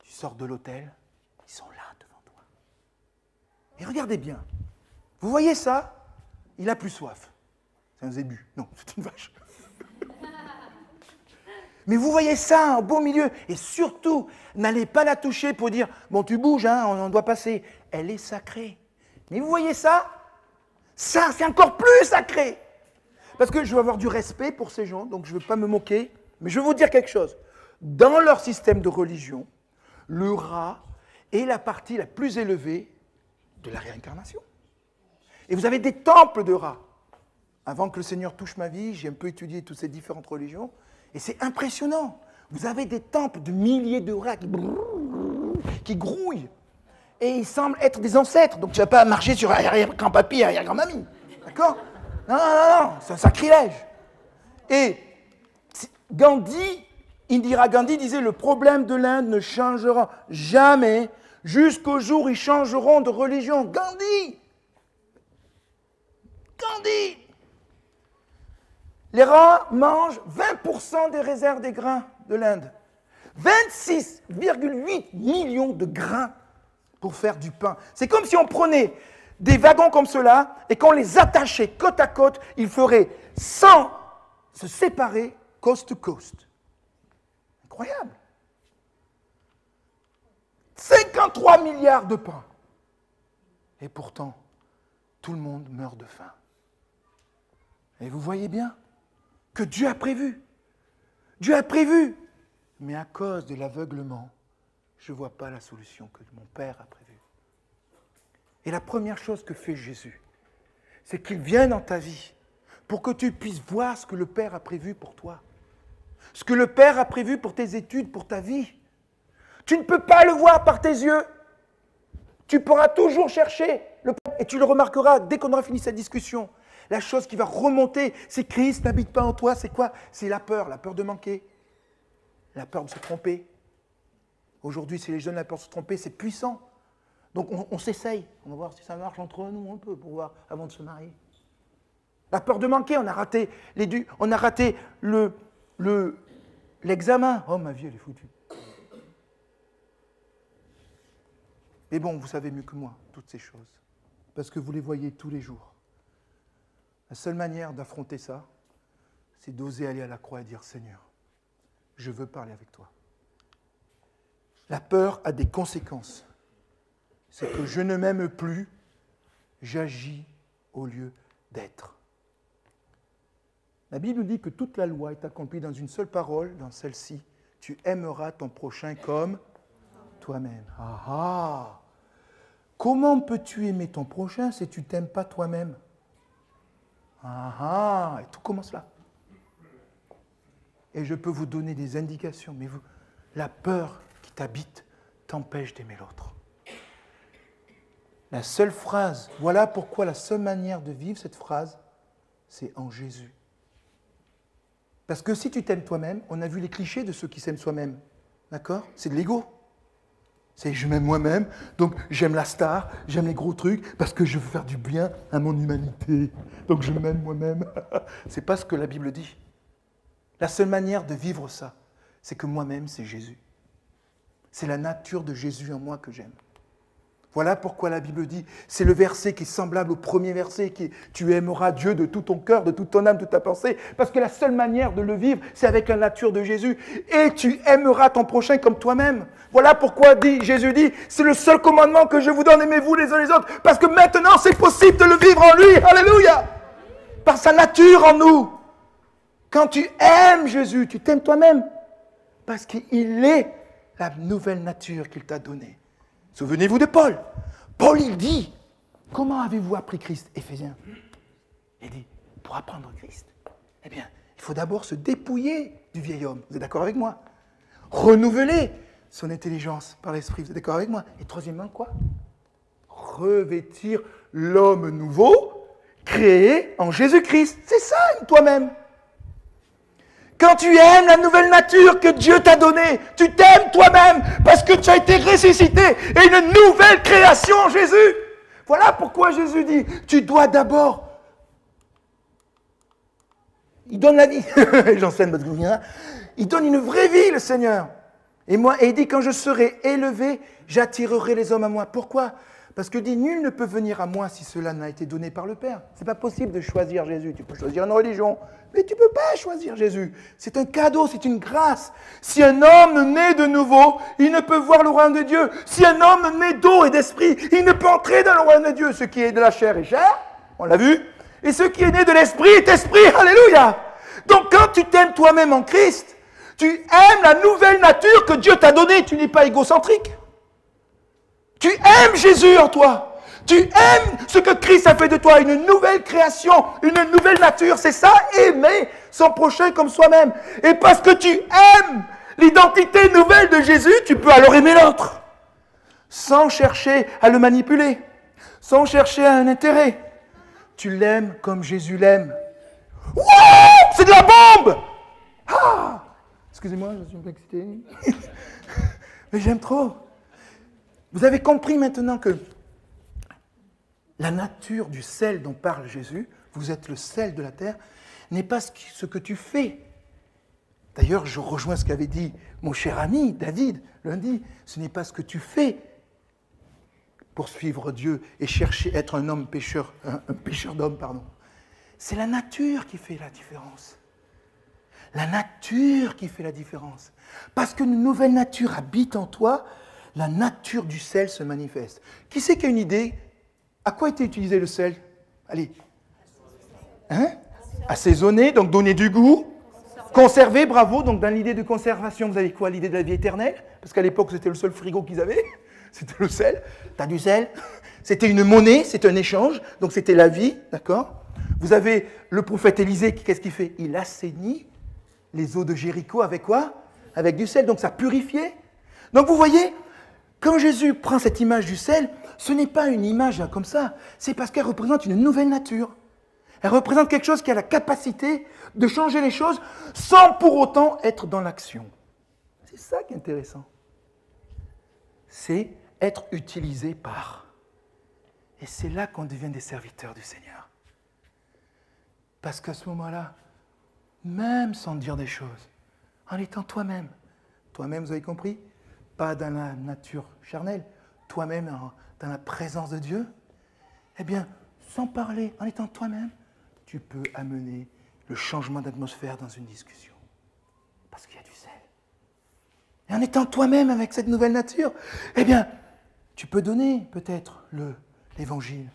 [SPEAKER 1] tu sors de l'hôtel, ils sont là devant toi. Et regardez bien. Vous voyez ça? Il a plus soif. C'est un zébu. Non, c'est une vache. Mais vous voyez ça, au beau milieu. Et surtout, n'allez pas la toucher pour dire, bon, tu bouges, hein, on doit passer. Elle est sacrée. Mais vous voyez ça? Ça, c'est encore plus sacré. Parce que je veux avoir du respect pour ces gens, donc je ne veux pas me moquer. Mais je veux vous dire quelque chose. Dans leur système de religion, le rat est la partie la plus élevée de la réincarnation. Et vous avez des temples de rats. Avant que le Seigneur touche ma vie, j'ai un peu étudié toutes ces différentes religions. Et c'est impressionnant. Vous avez des temples de milliers de rats qui grouillent. Et ils semblent être des ancêtres. Donc tu ne vas pas marcher sur arrière-grand-papy, arrière-grand-mamie. D'accord? Non, c'est un sacrilège. Et Indira Gandhi disait, le problème de l'Inde ne changera jamais jusqu'au jour où ils changeront de religion. Gandhi. Gandhi. Les rats mangent 20% des réserves des grains de l'Inde. 26,8 millions de grains pour faire du pain. C'est comme si on prenait des wagons comme cela et qu'on les attachait côte à côte, ils feraient sans se séparer coast to coast. Incroyable. 53 milliards de pains. Et pourtant, tout le monde meurt de faim. Et vous voyez bien que Dieu a prévu. Dieu a prévu. Mais à cause de l'aveuglement, je ne vois pas la solution que mon Père a prévue. Et la première chose que fait Jésus, c'est qu'il vient dans ta vie pour que tu puisses voir ce que le Père a prévu pour toi. Ce que le Père a prévu pour tes études, pour ta vie. Tu ne peux pas le voir par tes yeux. Tu pourras toujours chercher. Et tu le remarqueras dès qu'on aura fini cette discussion. La chose qui va remonter, c'est Christ n'habite pas en toi. C'est quoi? C'est la peur de manquer. La peur de se tromper. Aujourd'hui, si les jeunes ont la peur de se tromper, c'est puissant. Donc on s'essaye. On va voir si ça marche entre nous un peu pour voir avant de se marier. La peur de manquer, on a raté l'examen. Oh, ma vie, elle est foutue. Mais bon, vous savez mieux que moi toutes ces choses, parce que vous les voyez tous les jours. La seule manière d'affronter ça, c'est d'oser aller à la croix et dire « Seigneur, je veux parler avec toi ». La peur a des conséquences. C'est que je ne m'aime plus, j'agis au lieu d'être. La Bible dit que toute la loi est accomplie dans une seule parole, dans celle-ci. Tu aimeras ton prochain comme toi-même. Ah ah! Comment peux-tu aimer ton prochain si tu ne t'aimes pas toi-même? Ah ah! Et tout commence là. Et je peux vous donner des indications, mais la peur qui t'habite t'empêche d'aimer l'autre. La seule phrase, voilà pourquoi la seule manière de vivre cette phrase, c'est en Jésus. Parce que si tu t'aimes toi-même, on a vu les clichés de ceux qui s'aiment soi-même. D'accord? C'est de l'ego. C'est je m'aime moi-même, donc j'aime la star, j'aime les gros trucs, parce que je veux faire du bien à mon humanité. Donc je m'aime moi-même. C'est pas ce que la Bible dit. La seule manière de vivre ça, c'est que moi-même, c'est Jésus. C'est la nature de Jésus en moi que j'aime. Voilà pourquoi la Bible dit, c'est le verset qui est semblable au premier verset, qui est « Tu aimeras Dieu de tout ton cœur, de toute ton âme, de toute ta pensée », parce que la seule manière de le vivre, c'est avec la nature de Jésus. Et tu aimeras ton prochain comme toi-même. Voilà pourquoi Jésus dit, c'est le seul commandement que je vous donne, aimez-vous les uns les autres, parce que maintenant, c'est possible de le vivre en lui. Alléluia! Par sa nature en nous. Quand tu aimes Jésus, tu t'aimes toi-même, parce qu'il est la nouvelle nature qu'il t'a donnée. Souvenez-vous de Paul. Paul, il dit, comment avez-vous appris Christ? Éphésiens. Il dit, pour apprendre Christ, eh bien, il faut d'abord se dépouiller du vieil homme. Vous êtes d'accord avec moi? Renouveler son intelligence par l'esprit. Vous êtes d'accord avec moi? Et troisièmement, quoi? Revêtir l'homme nouveau, créé en Jésus-Christ. C'est ça, toi-même. Quand tu aimes la nouvelle nature que Dieu t'a donnée, tu t'aimes toi-même parce que tu as été ressuscité et une nouvelle création en Jésus. Voilà pourquoi Jésus dit, tu dois d'abord... Il donne la vie. J'enseigne votre gouvernement. Il donne une vraie vie, le Seigneur. Et il dit, quand je serai élevé, j'attirerai les hommes à moi. Pourquoi? Parce que dit, nul ne peut venir à moi si cela n'a été donné par le Père. Ce n'est pas possible de choisir Jésus. Tu peux choisir une religion, mais tu ne peux pas choisir Jésus. C'est un cadeau, c'est une grâce. Si un homme naît de nouveau, il ne peut voir le royaume de Dieu. Si un homme naît d'eau et d'esprit, il ne peut entrer dans le royaume de Dieu. Ce qui est de la chair est chair, on l'a vu. Et ce qui est né de l'esprit est esprit. Alléluia. Donc quand tu t'aimes toi-même en Christ, tu aimes la nouvelle nature que Dieu t'a donnée. Tu n'es pas égocentrique. Tu aimes Jésus en toi. Tu aimes ce que Christ a fait de toi, une nouvelle création, une nouvelle nature. C'est ça, aimer son prochain comme soi-même. Et parce que tu aimes l'identité nouvelle de Jésus, tu peux alors aimer l'autre. Sans chercher à le manipuler, sans chercher à un intérêt. Tu l'aimes comme Jésus l'aime. Wow! C'est de la bombe! Ah! Excusez-moi, je suis un peu excité. Mais j'aime trop. Vous avez compris maintenant que la nature du sel dont parle Jésus, vous êtes le sel de la terre, n'est pas ce que tu fais. D'ailleurs, je rejoins ce qu'avait dit mon cher ami David lundi. Ce n'est pas ce que tu fais pour suivre Dieu et chercher à être un homme pécheur, un pécheur d'homme, pardon. C'est la nature qui fait la différence. La nature qui fait la différence. Parce qu'une nouvelle nature habite en toi, la nature du sel se manifeste. Qui c'est qui a une idée? À quoi était utilisé le sel? Allez. Hein? Assaisonner, donc donner du goût. Conserver, bravo. Donc dans l'idée de conservation, vous avez quoi? L'idée de la vie éternelle? Parce qu'à l'époque, c'était le seul frigo qu'ils avaient. C'était le sel. T'as du sel? C'était une monnaie, c'était un échange. Donc c'était la vie, d'accord? Vous avez le prophète Élisée, qu'est-ce qu'il fait? Il assainit les eaux de Jéricho avec quoi? Avec du sel. Donc ça purifiait. Donc vous voyez, quand Jésus prend cette image du sel, ce n'est pas une image comme ça. C'est parce qu'elle représente une nouvelle nature. Elle représente quelque chose qui a la capacité de changer les choses sans pour autant être dans l'action. C'est ça qui est intéressant. C'est être utilisé par. Et c'est là qu'on devient des serviteurs du Seigneur. Parce qu'à ce moment-là, même sans dire des choses, en étant toi-même, vous avez compris, pas dans la nature charnelle, toi-même dans la présence de Dieu, eh bien, sans parler, en étant toi-même, tu peux amener le changement d'atmosphère dans une discussion. Parce qu'il y a du sel. Et en étant toi-même avec cette nouvelle nature, eh bien, tu peux donner peut-être l'évangile,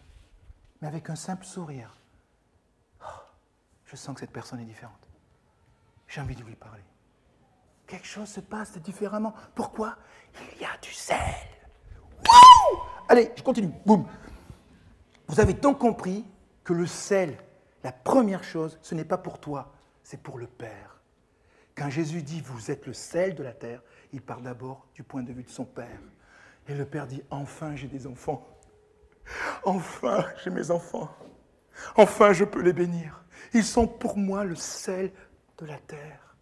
[SPEAKER 1] mais avec un simple sourire. Oh, je sens que cette personne est différente. J'ai envie de lui parler. Quelque chose se passe différemment. Pourquoi? Il y a du sel. Wouh! Allez, je continue. Boum. Vous avez donc compris que le sel, la première chose, ce n'est pas pour toi, c'est pour le Père. Quand Jésus dit « vous êtes le sel de la terre », il part d'abord du point de vue de son Père. Et le Père dit « enfin j'ai des enfants. Enfin j'ai mes enfants. Enfin je peux les bénir. Ils sont pour moi le sel de la terre.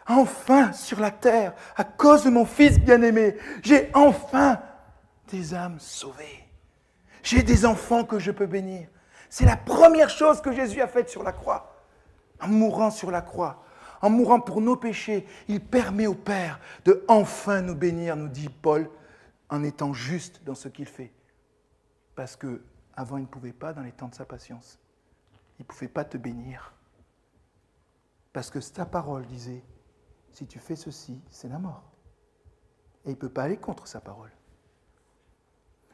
[SPEAKER 1] Enfin sur la terre, à cause de mon Fils bien-aimé, j'ai enfin des âmes sauvées. J'ai des enfants que je peux bénir. » C'est la première chose que Jésus a faite sur la croix. En mourant sur la croix, en mourant pour nos péchés, il permet au Père de enfin nous bénir, nous dit Paul, en étant juste dans ce qu'il fait. Parce qu'avant, il ne pouvait pas dans les temps de sa patience. Il ne pouvait pas te bénir. Parce que sa parole disait, si tu fais ceci, c'est la mort. Et il ne peut pas aller contre sa parole.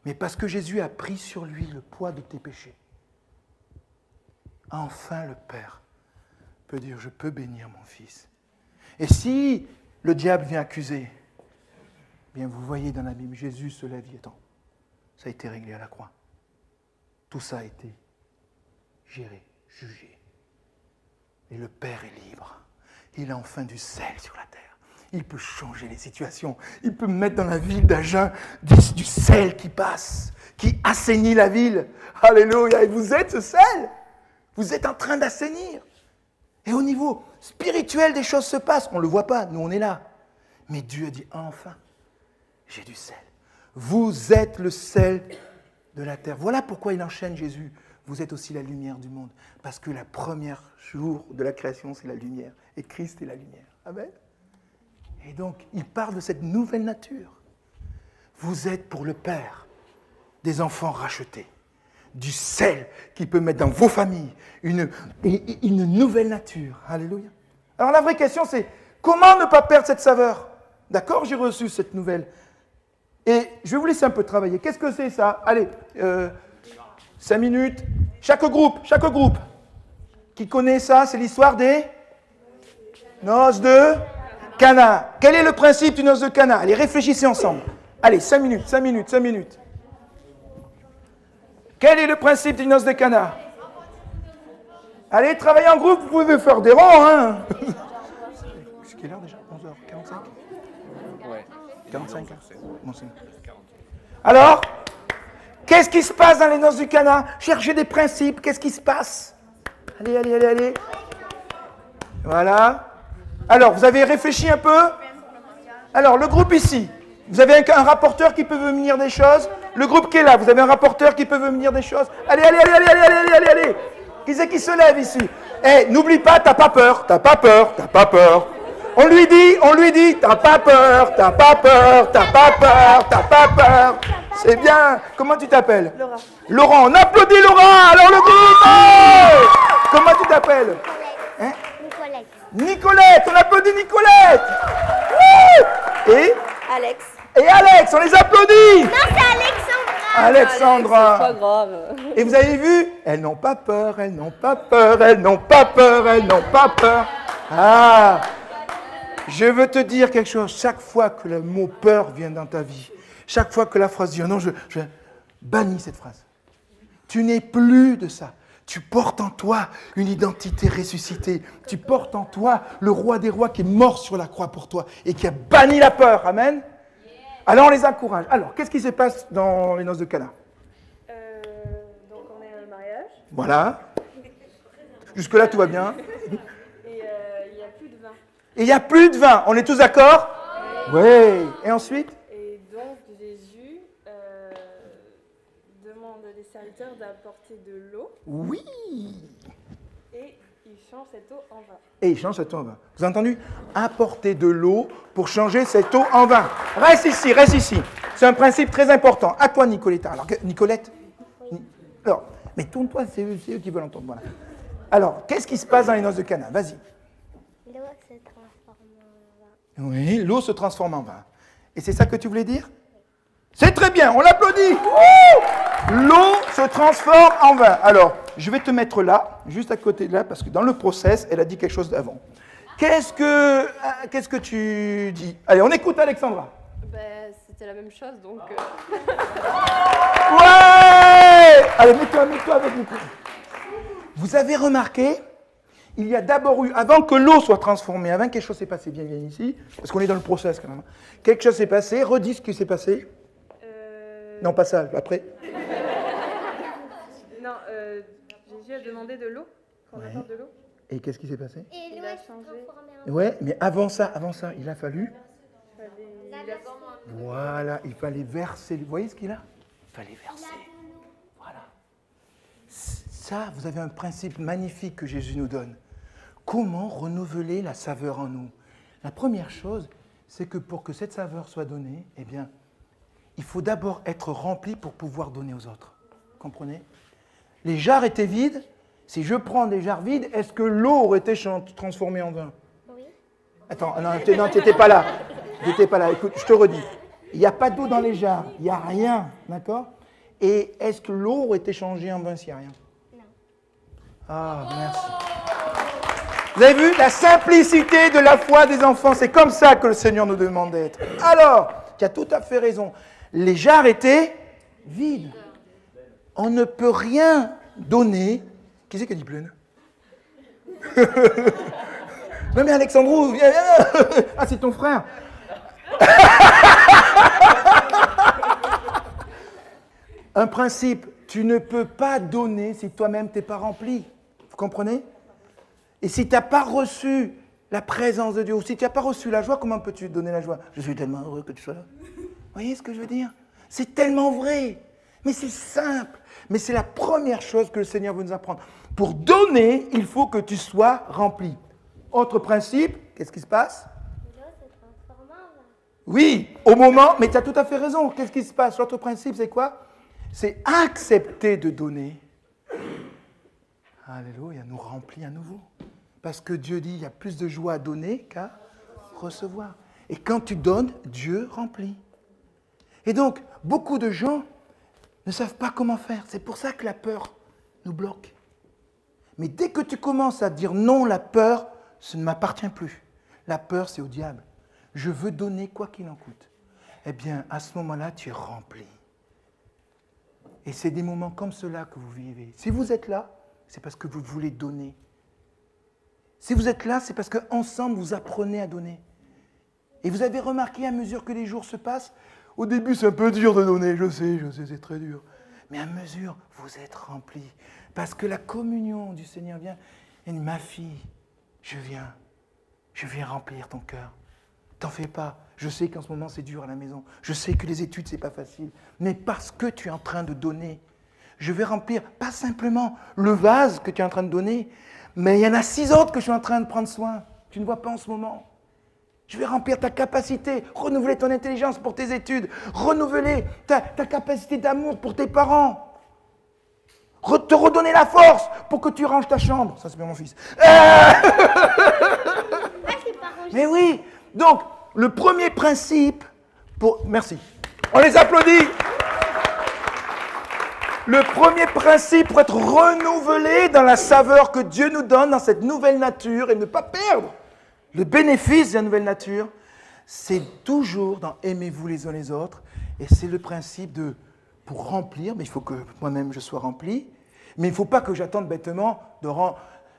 [SPEAKER 1] Mais parce que Jésus a pris sur lui le poids de tes péchés, enfin le Père peut dire, je peux bénir mon Fils. Et si le diable vient accuser, bien vous voyez dans la Bible, Jésus se lève, dit, attends, ça a été réglé à la croix. Tout ça a été géré, jugé. Et le Père est libre. Il a enfin du sel sur la terre. Il peut changer les situations. Il peut mettre dans la ville d'Agen du sel qui passe, qui assainit la ville. Alléluia. Et vous êtes ce sel. Vous êtes en train d'assainir. Et au niveau spirituel, des choses se passent. On ne le voit pas, nous on est là. Mais Dieu a dit, enfin, j'ai du sel. Vous êtes le sel de la terre. Voilà pourquoi il enchaîne Jésus. Vous êtes aussi la lumière du monde. Parce que la première jour de la création, c'est la lumière. Et Christ est la lumière. Amen. Et donc, il parle de cette nouvelle nature. Vous êtes pour le Père des enfants rachetés. Du sel qui peut mettre dans vos familles une nouvelle nature. Alléluia. Alors la vraie question c'est, comment ne pas perdre cette saveur? D'accord, j'ai reçu cette nouvelle. Et je vais vous laisser un peu travailler. Qu'est-ce que c'est ça? Allez, 5 minutes. Chaque groupe. Qui connaît ça? C'est l'histoire des noces de Cana. Quel est le principe d'une noce de Cana? Allez, réfléchissez ensemble. Allez, 5 minutes. Quel est le principe d'une noce de Cana? Allez, travaillez en groupe, vous pouvez faire des rangs, hein. C'est quelle heure déjà? 11h45?
[SPEAKER 3] Ouais.
[SPEAKER 1] 45 heures. Bon, c'est... Alors, qu'est-ce qui se passe dans les noces du Cana? Cherchez des principes, qu'est-ce qui se passe? Allez. Voilà. Alors, vous avez réfléchi un peu? Alors, le groupe ici, Vous avez un rapporteur qui peut venir des choses? Le groupe qui est là, vous avez un rapporteur qui peut venir des choses? Allez, allez, allez, allez, allez, allez, allez, allez. Qui c'est qui se lève ici? Eh, n'oublie pas, t'as pas peur, t'as pas peur, t'as pas peur. On lui dit, t'as pas peur, t'as pas peur, t'as pas peur, t'as pas peur. C'est bien. Comment tu t'appelles? Laura. Laurent, on applaudit Laura. Alors le groupe. Oh, comment tu t'appelles? Hein?
[SPEAKER 5] Nicolette.
[SPEAKER 1] Nicolette, on applaudit Nicolette. Et
[SPEAKER 6] Alex.
[SPEAKER 1] Et Alex, on les applaudit.
[SPEAKER 5] Non, c'est Alexandra.
[SPEAKER 1] Alexandra.
[SPEAKER 6] C'est pas grave.
[SPEAKER 1] Et vous avez vu? Elles n'ont pas peur, elles n'ont pas peur, elles n'ont pas peur, elles n'ont pas peur. Ah, je veux te dire quelque chose. Chaque fois que le mot peur vient dans ta vie, chaque fois que la phrase dit, non, je bannis cette phrase. Tu n'es plus de ça. Tu portes en toi une identité ressuscitée. Tu portes en toi le roi des rois qui est mort sur la croix pour toi et qui a banni la peur. Amen. Alors on les encourage. Alors, qu'est-ce qui se passe dans les noces de Cana?
[SPEAKER 6] Donc on est à un mariage.
[SPEAKER 1] Voilà. Jusque-là, tout va bien.
[SPEAKER 6] Et il n'y a plus de vin.
[SPEAKER 1] Et il n'y a plus de vin. On est tous d'accord? Oui. Et ensuite?
[SPEAKER 6] Et donc Jésus demande des serviteurs d'apporter de l'eau.
[SPEAKER 1] Oui.
[SPEAKER 6] Et il change cette eau en vin.
[SPEAKER 1] Et il change cette eau en vin. Vous avez entendu? Apporter de l'eau pour changer cette eau en vin. Reste ici, reste ici. C'est un principe très important. À toi, Nicoletta. Alors, Nicolette. Alors, mais tourne-toi, c'est eux qui veulent entendre. Voilà. Alors, qu'est-ce qui se passe dans les noces de Cana? Vas-y.
[SPEAKER 5] L'eau se transforme en vin.
[SPEAKER 1] Oui, l'eau se transforme en vin. Et c'est ça que tu voulais dire? C'est très bien, on l'applaudit. L'eau se transforme en vin. Alors, je vais te mettre là, juste à côté de là, parce que dans le process, elle a dit quelque chose d'avant. Qu'est-ce que tu dis? Allez, on écoute Alexandra.
[SPEAKER 6] Ben, c'était la même chose, donc...
[SPEAKER 1] Ouais! Allez, mets-toi avec nous. Vous avez remarqué, il y a d'abord eu, avant que l'eau soit transformée, avant quelque chose s'est passé, viens ici, parce qu'on est dans le process quand même. Quelque chose s'est passé, redis ce qui s'est passé. Non, pas ça, après.
[SPEAKER 6] Non, Jésus a demandé de l'eau, qu'on apporte de l'eau.
[SPEAKER 1] Et qu'est-ce qui s'est passé?
[SPEAKER 5] Et l'eau
[SPEAKER 6] a
[SPEAKER 5] se
[SPEAKER 6] changé.
[SPEAKER 5] transforme en vin.
[SPEAKER 1] Ouais, mais avant ça, il a fallu.
[SPEAKER 6] Il a...
[SPEAKER 1] Voilà, il fallait verser. Vous voyez ce qu'il a? Il fallait verser. Voilà. Ça, vous avez un principe magnifique que Jésus nous donne. Comment renouveler la saveur en nous? La première chose, c'est que pour que cette saveur soit donnée, eh bien, il faut d'abord être rempli pour pouvoir donner aux autres. Comprenez? Les jarres étaient vides. Si je prends des jarres vides, est-ce que l'eau aurait été transformée en vin?
[SPEAKER 5] Oui.
[SPEAKER 1] Attends, non, tu n'étais pas là. Tu n'étais pas là. Écoute, je te redis. Il n'y a pas d'eau dans les jarres. Il n'y a rien. D'accord? Et est-ce que l'eau aurait été changée en vin s'il n'y a rien?
[SPEAKER 5] Non.
[SPEAKER 1] Ah, merci. Vous avez vu la simplicité de la foi des enfants? C'est comme ça que le Seigneur nous demande d'être. Alors, tu as tout à fait raison. Les jarres étaient vides. On ne peut rien donner. Qui c'est qui a dit pleine? Non mais Alexandrou, viens. Ah, c'est ton frère. Un principe, tu ne peux pas donner si toi-même tu n'es pas rempli. Vous comprenez? Et si tu n'as pas reçu la présence de Dieu, ou si tu n'as pas reçu la joie, comment peux-tu donner la joie? Je suis tellement heureux que tu sois là. Vous voyez ce que je veux dire? C'est tellement vrai. Mais c'est simple. Mais c'est la première chose que le Seigneur veut nous apprendre. Pour donner, il faut que tu sois rempli. Autre principe, qu'est-ce qui se passe?
[SPEAKER 5] L'eau se transforme en vin.
[SPEAKER 1] Oui, au moment, mais tu as tout à fait raison. Qu'est-ce qui se passe? L'autre principe, c'est quoi? C'est accepter de donner. Alléluia, nous remplit à nouveau. Parce que Dieu dit, il y a plus de joie à donner qu'à recevoir. Et quand tu donnes, Dieu remplit. Et donc, beaucoup de gens ne savent pas comment faire. C'est pour ça que la peur nous bloque. Mais dès que tu commences à dire non, la peur, ça ne m'appartient plus. La peur, c'est au diable. Je veux donner quoi qu'il en coûte. Eh bien, à ce moment-là, tu es rempli. Et c'est des moments comme cela que vous vivez. Si vous êtes là, c'est parce que vous voulez donner. Si vous êtes là, c'est parce qu'ensemble, vous apprenez à donner. Et vous avez remarqué, à mesure que les jours se passent, au début, c'est un peu dur de donner, je sais, c'est très dur. Mais à mesure, vous êtes remplis. Parce que la communion du Seigneur vient. Et ma fille, je viens remplir ton cœur. T'en fais pas. Je sais qu'en ce moment, c'est dur à la maison. Je sais que les études, ce n'est pas facile. Mais parce que tu es en train de donner, je vais remplir, pas simplement le vase que tu es en train de donner, mais il y en a 6 autres que je suis en train de prendre soin. Tu ne vois pas en ce moment. Je vais remplir ta capacité, renouveler ton intelligence pour tes études, renouveler ta capacité d'amour pour tes parents, te redonner la force pour que tu ranges ta chambre. Ça, c'est bien mon fils. Mais oui, donc, le premier principe pour... Merci. On les applaudit. Le premier principe pour être renouvelé dans la saveur que Dieu nous donne dans cette nouvelle nature et ne pas perdre le bénéfice de la nouvelle nature, c'est toujours dans aimez-vous les uns les autres. Et c'est le principe de, pour remplir, mais il faut que moi-même je sois rempli, mais il ne faut pas que j'attende bêtement de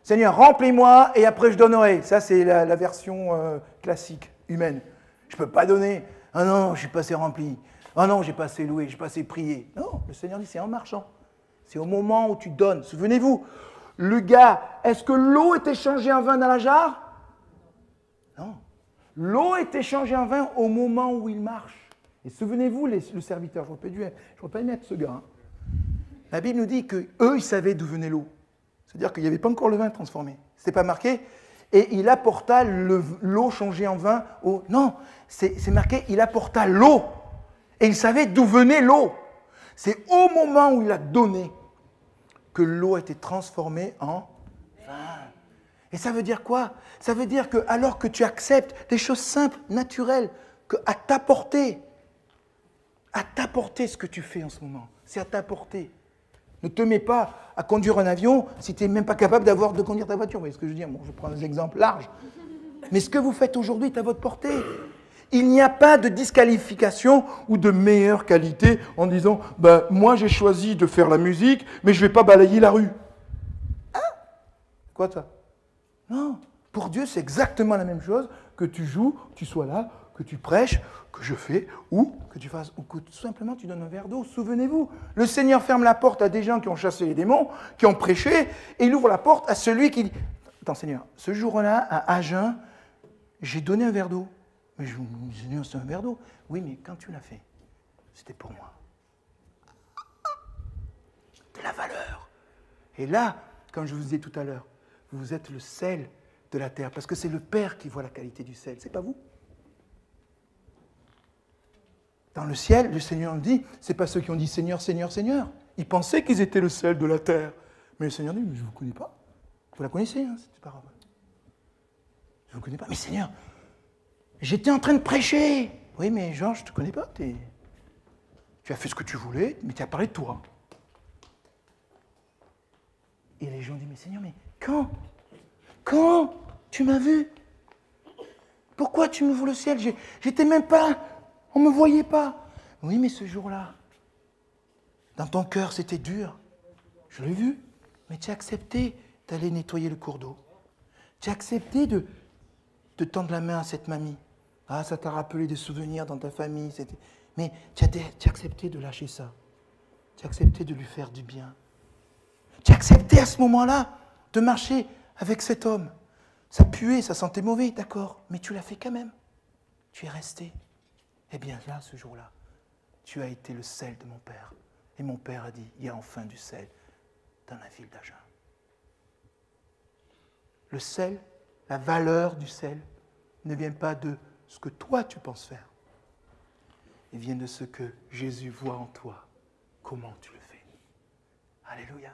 [SPEAKER 1] Seigneur, remplis-moi et après je donnerai. Ça, c'est la version classique, humaine. Je ne peux pas donner. Ah non, je suis pas assez rempli. Ah non, j'ai pas assez loué, j'ai pas assez prié. Non, le Seigneur dit, c'est en marchant. C'est au moment où tu donnes. Souvenez-vous, le gars, est-ce que l'eau était changée en vin dans la jarre? Non. L'eau était changée en vin au moment où il marche. Et souvenez-vous, le serviteur, je n'aurais pas dû mettre ce gars. Hein. La Bible nous dit qu'eux, ils savaient d'où venait l'eau. C'est-à-dire qu'il n'y avait pas encore le vin transformé. Ce n'était pas marqué. Et il apporta l'eau changée en vin au... Non, c'est marqué, il apporta l'eau. Et il savait d'où venait l'eau. C'est au moment où il a donné que l'eau a été transformée en vin. Et ça veut dire quoi? Ça veut dire que alors que tu acceptes des choses simples, naturelles, à ta portée ce que tu fais en ce moment, c'est à ta portée. Ne te mets pas à conduire un avion si tu n'es même pas capable de conduire ta voiture. Vous voyez ce que je veux dire? Bon, je prends des exemples larges. Mais ce que vous faites aujourd'hui est à votre portée. Il n'y a pas de disqualification ou de meilleure qualité en disant « moi j'ai choisi de faire la musique, mais je ne vais pas balayer la rue. » Hein? Quoi ça? Non. Pour Dieu, c'est exactement la même chose que tu joues, que tu sois là, que tu prêches, que je fais, ou que tu fasses, ou que tout simplement tu donnes un verre d'eau. Souvenez-vous, le Seigneur ferme la porte à des gens qui ont chassé les démons, qui ont prêché, et il ouvre la porte à celui qui dit « Attends Seigneur, ce jour-là, à Agen, j'ai donné un verre d'eau. » Mais je me dis, Seigneur, c'est un verre d'eau. Oui, mais quand tu l'as fait, c'était pour moi. De la valeur. Et là, comme je vous disais tout à l'heure, vous êtes le sel de la terre, parce que c'est le Père qui voit la qualité du sel, c'est pas vous. Dans le ciel, le Seigneur dit, c'est pas ceux qui ont dit Seigneur, Seigneur, Seigneur. Ils pensaient qu'ils étaient le sel de la terre. Mais le Seigneur dit, mais je ne vous connais pas. Vous la connaissez, hein, cette parole. Je ne vous connais pas. Mais Seigneur, j'étais en train de prêcher. Oui, mais Jean, je ne te connais pas. Tu as fait ce que tu voulais, mais tu as parlé de toi. Et les gens disent, mais Seigneur, mais quand tu m'as vu? Pourquoi tu m'ouvres le ciel? J'étais même pas, on ne me voyait pas. Oui, mais ce jour-là, dans ton cœur, c'était dur. Je l'ai vu, mais tu as accepté d'aller nettoyer le cours d'eau. Tu as accepté de tendre la main à cette mamie. Ah, ça t'a rappelé des souvenirs dans ta famille. Mais tu as accepté de lâcher ça. Tu as accepté de lui faire du bien. Tu as accepté à ce moment-là de marcher avec cet homme. Ça puait, ça sentait mauvais, d'accord, mais tu l'as fait quand même. Tu es resté. Eh bien là, ce jour-là, tu as été le sel de mon Père. Et mon Père a dit, il y a enfin du sel dans la ville d'Agen. Le sel, la valeur du sel, ne vient pas de ce que toi tu penses faire. Il vient de ce que Jésus voit en toi, comment tu le fais. Alléluia.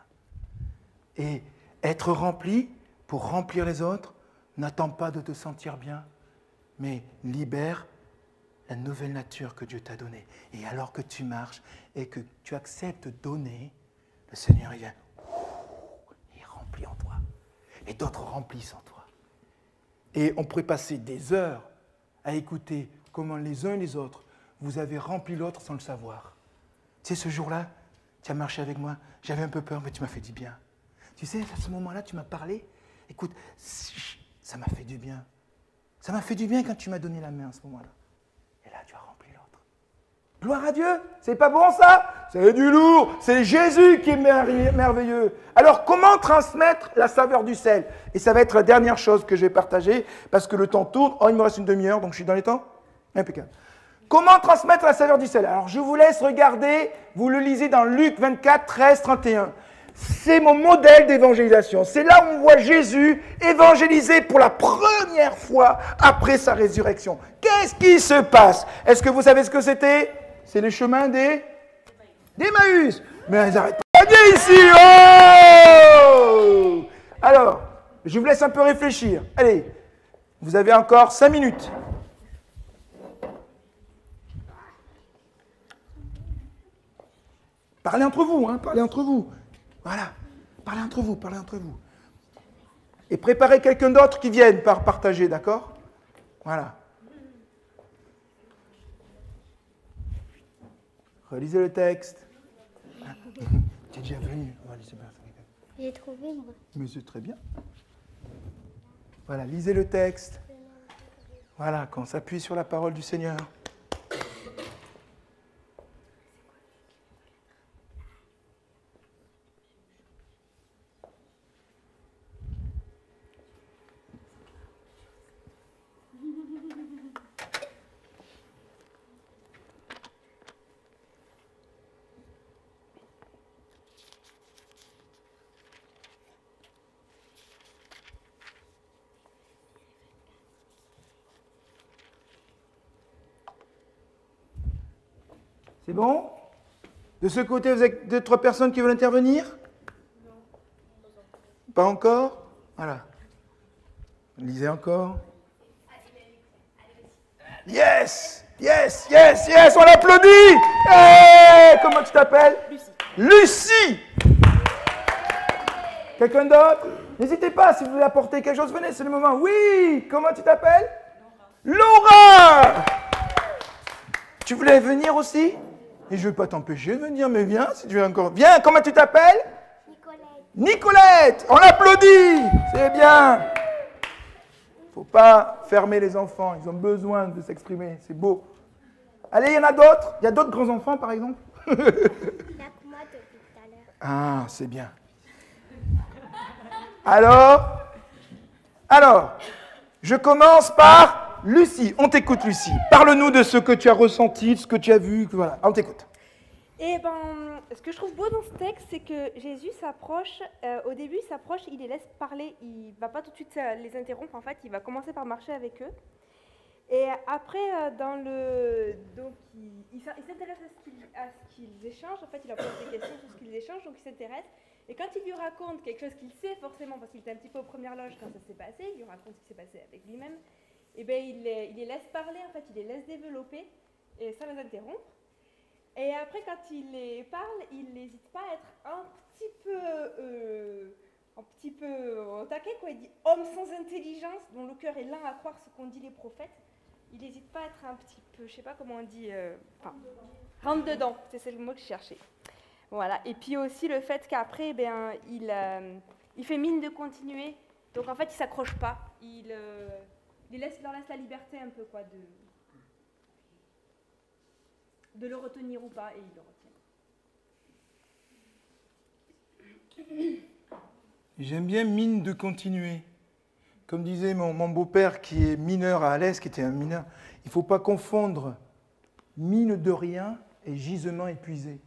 [SPEAKER 1] Et être rempli, pour remplir les autres, n'attends pas de te sentir bien, mais libère la nouvelle nature que Dieu t'a donnée. Et alors que tu marches et que tu acceptes de donner, le Seigneur il vient, il remplit en toi. Et d'autres remplissent en toi. Et on pourrait passer des heures à écouter comment les uns et les autres, vous avez rempli l'autre sans le savoir. Tu sais, ce jour-là, tu as marché avec moi, j'avais un peu peur, mais tu m'as fait du bien. Tu sais, à ce moment-là, tu m'as parlé. Écoute, ça m'a fait du bien. Ça m'a fait du bien quand tu m'as donné la main à ce moment-là. Et là, tu as rempli l'autre. Gloire à Dieu. C'est pas bon ça? C'est du lourd. C'est Jésus qui est merveilleux. Alors, comment transmettre la saveur du sel? Et ça va être la dernière chose que je vais partager, parce que le temps tourne. Oh, il me reste une demi-heure, donc je suis dans les temps? Impeccable. Comment transmettre la saveur du sel? Alors, je vous laisse regarder, vous le lisez dans Luc 24, 13, 31. C'est mon modèle d'évangélisation. C'est là où on voit Jésus évangéliser pour la première fois après sa résurrection. Qu'est-ce qui se passe? Est-ce que vous savez ce que c'était? C'est le chemin d'Emmaüs. Mais ils n'arrêtent pas de dire ici. Oh! Alors, je vous laisse un peu réfléchir. Allez, vous avez encore 5 minutes. Parlez entre vous, hein, parlez entre vous. Voilà, parlez entre vous, parlez entre vous. Et préparez quelqu'un d'autre qui vienne partager, d'accord? Voilà. Relisez le texte. Tu es déjà venu.
[SPEAKER 5] J'ai trouvé, moi.
[SPEAKER 1] Mais c'est très bien. Voilà, lisez le texte. Voilà, qu'on s'appuie sur la parole du Seigneur. C'est bon? De ce côté, vous avez 2-3 personnes qui veulent intervenir? Non. Pas encore? Voilà. Lisez encore. Yes! Yes! Yes! Yes! On applaudit! Hey! Comment tu t'appelles? Lucie! Quelqu'un d'autre? N'hésitez pas, si vous voulez apporter quelque chose, venez, c'est le moment. Oui! Comment tu t'appelles? Laura! Tu voulais venir aussi? Et je ne vais pas t'empêcher de venir, mais viens, si tu veux encore. Viens, comment tu t'appelles?
[SPEAKER 5] Nicolette.
[SPEAKER 1] Nicolette! On l'applaudit! C'est bien! Il ne faut pas fermer les enfants, ils ont besoin de s'exprimer, c'est beau. Allez, il y en a d'autres? Il y a d'autres grands-enfants, par exemple?
[SPEAKER 5] Il y a que moi depuis tout à l'heure.
[SPEAKER 1] Ah, c'est bien. Alors, je commence par Lucie. On t'écoute, Lucie. Parle-nous de ce que tu as ressenti, de ce que tu as vu. Voilà, on t'écoute.
[SPEAKER 6] Et ce que je trouve beau dans ce texte, c'est que Jésus s'approche, au début il s'approche, il les laisse parler, il ne va pas tout de suite les interrompre, en fait, il va commencer par marcher avec eux. Et après, donc il s'intéresse à ce qu'ils échangent, en fait, il leur pose des questions sur ce qu'ils échangent, donc il s'intéresse. Et quand il lui raconte quelque chose qu'il sait forcément, parce qu'il était un petit peu aux premières loges quand ça s'est passé, il lui raconte ce qui s'est passé avec lui-même, et bien il les laisse parler, en fait, il les laisse développer, et sans les interrompre. Et après, quand il les parle, il n'hésite pas à être un petit peu au taquet, quoi. Il dit « homme sans intelligence, dont le cœur est lent à croire ce qu'ont dit les prophètes ». Il n'hésite pas à être un petit peu, je ne sais pas comment on dit, rentre dedans, c'est le mot que je cherchais. Voilà. Et puis aussi le fait qu'après, il fait mine de continuer. Donc en fait, il ne s'accroche pas. Il leur laisse la liberté un peu, quoi, de le retenir ou pas, et il le retient.
[SPEAKER 1] J'aime bien mine de continuer. Comme disait mon beau-père qui est mineur à Alès, qui était un mineur, il ne faut pas confondre mine de rien et gisement épuisé.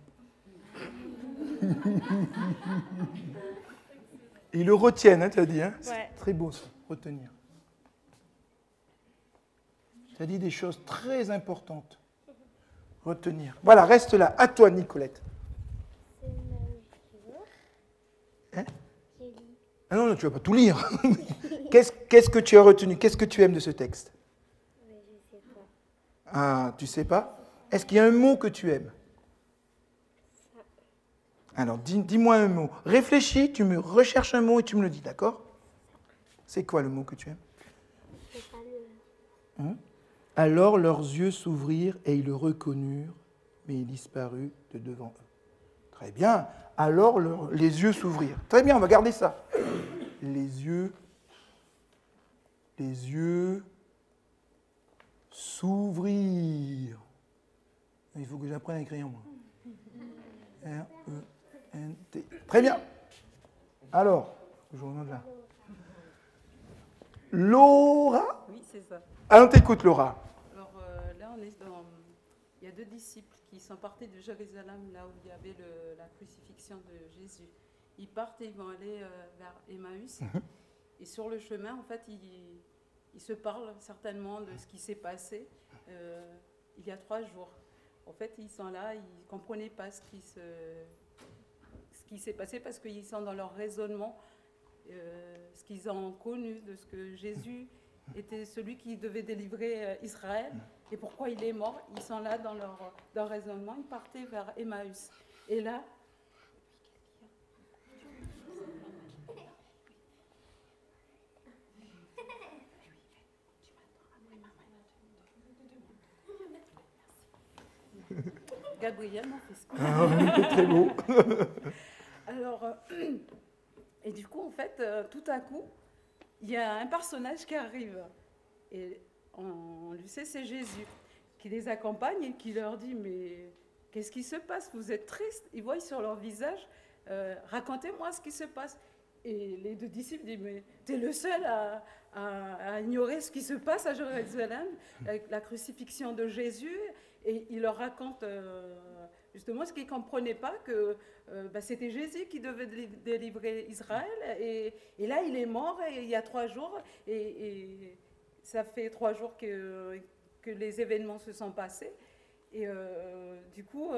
[SPEAKER 1] Ils le retiennent, hein, tu as dit, hein?
[SPEAKER 6] Ouais.
[SPEAKER 1] C'est très beau ça, retenir. Tu as dit des choses très importantes. Retenir. Voilà, reste là. À toi, Nicolette.
[SPEAKER 5] C'est le même jour.
[SPEAKER 1] Hein?
[SPEAKER 5] J'ai lu.
[SPEAKER 1] Ah non, tu ne vas pas tout lire. Qu'est-ce que tu as retenu? Qu'est-ce que tu aimes de ce texte?
[SPEAKER 5] Mais je sais pas.
[SPEAKER 1] Ah, tu sais pas? Est-ce qu'il y a un mot que tu aimes? Alors, dis-moi un mot. Réfléchis, tu me recherches un mot et tu me le dis, d'accord? C'est quoi le mot que tu aimes?
[SPEAKER 5] C'est pas le...
[SPEAKER 1] Hein? Alors leurs yeux s'ouvrirent et ils le reconnurent, mais il disparut de devant eux. Très bien. Alors les yeux s'ouvrirent. Très bien, on va garder ça. Les yeux s'ouvrirent. Il faut que j'apprenne à écrire, moi. R-E-N-T. Très bien. Alors, je reviens de là. Laura?
[SPEAKER 7] Oui, c'est ça.
[SPEAKER 1] Ah, on t'écoute, Laura.
[SPEAKER 7] Alors, il y a 2 disciples qui sont partis de Jérusalem, là où il y avait la crucifixion de Jésus. Ils partent et ils vont aller vers Emmaüs. Et sur le chemin, en fait, ils se parlent certainement de ce qui s'est passé il y a 3 jours. En fait, ils sont là, ils ne comprenaient pas ce qui s'est passé parce qu'ils sont dans leur raisonnement, ce qu'ils ont connu de ce que Jésus était celui qui devait délivrer Israël et pourquoi il est mort. Ils sont là dans leur raisonnement, ils partaient vers Emmaüs. Et là, Gabriel, mon fils.
[SPEAKER 1] Ah oui, très beau.
[SPEAKER 7] Alors, et du coup, en fait, tout à coup, il y a un personnage qui arrive. Et on lui sait, c'est Jésus, qui les accompagne et qui leur dit, mais qu'est-ce qui se passe? Vous êtes tristes? Ils voient sur leur visage, racontez-moi ce qui se passe. Et les 2 disciples disent, mais tu es le seul à ignorer ce qui se passe à Jérusalem, avec la crucifixion de Jésus. Et il leur raconte justement ce qu'ils ne comprenaient pas, que c'était Jésus qui devait délivrer Israël. Et là, il est mort il y a 3 jours. Et ça fait 3 jours que les événements se sont passés. Et du coup,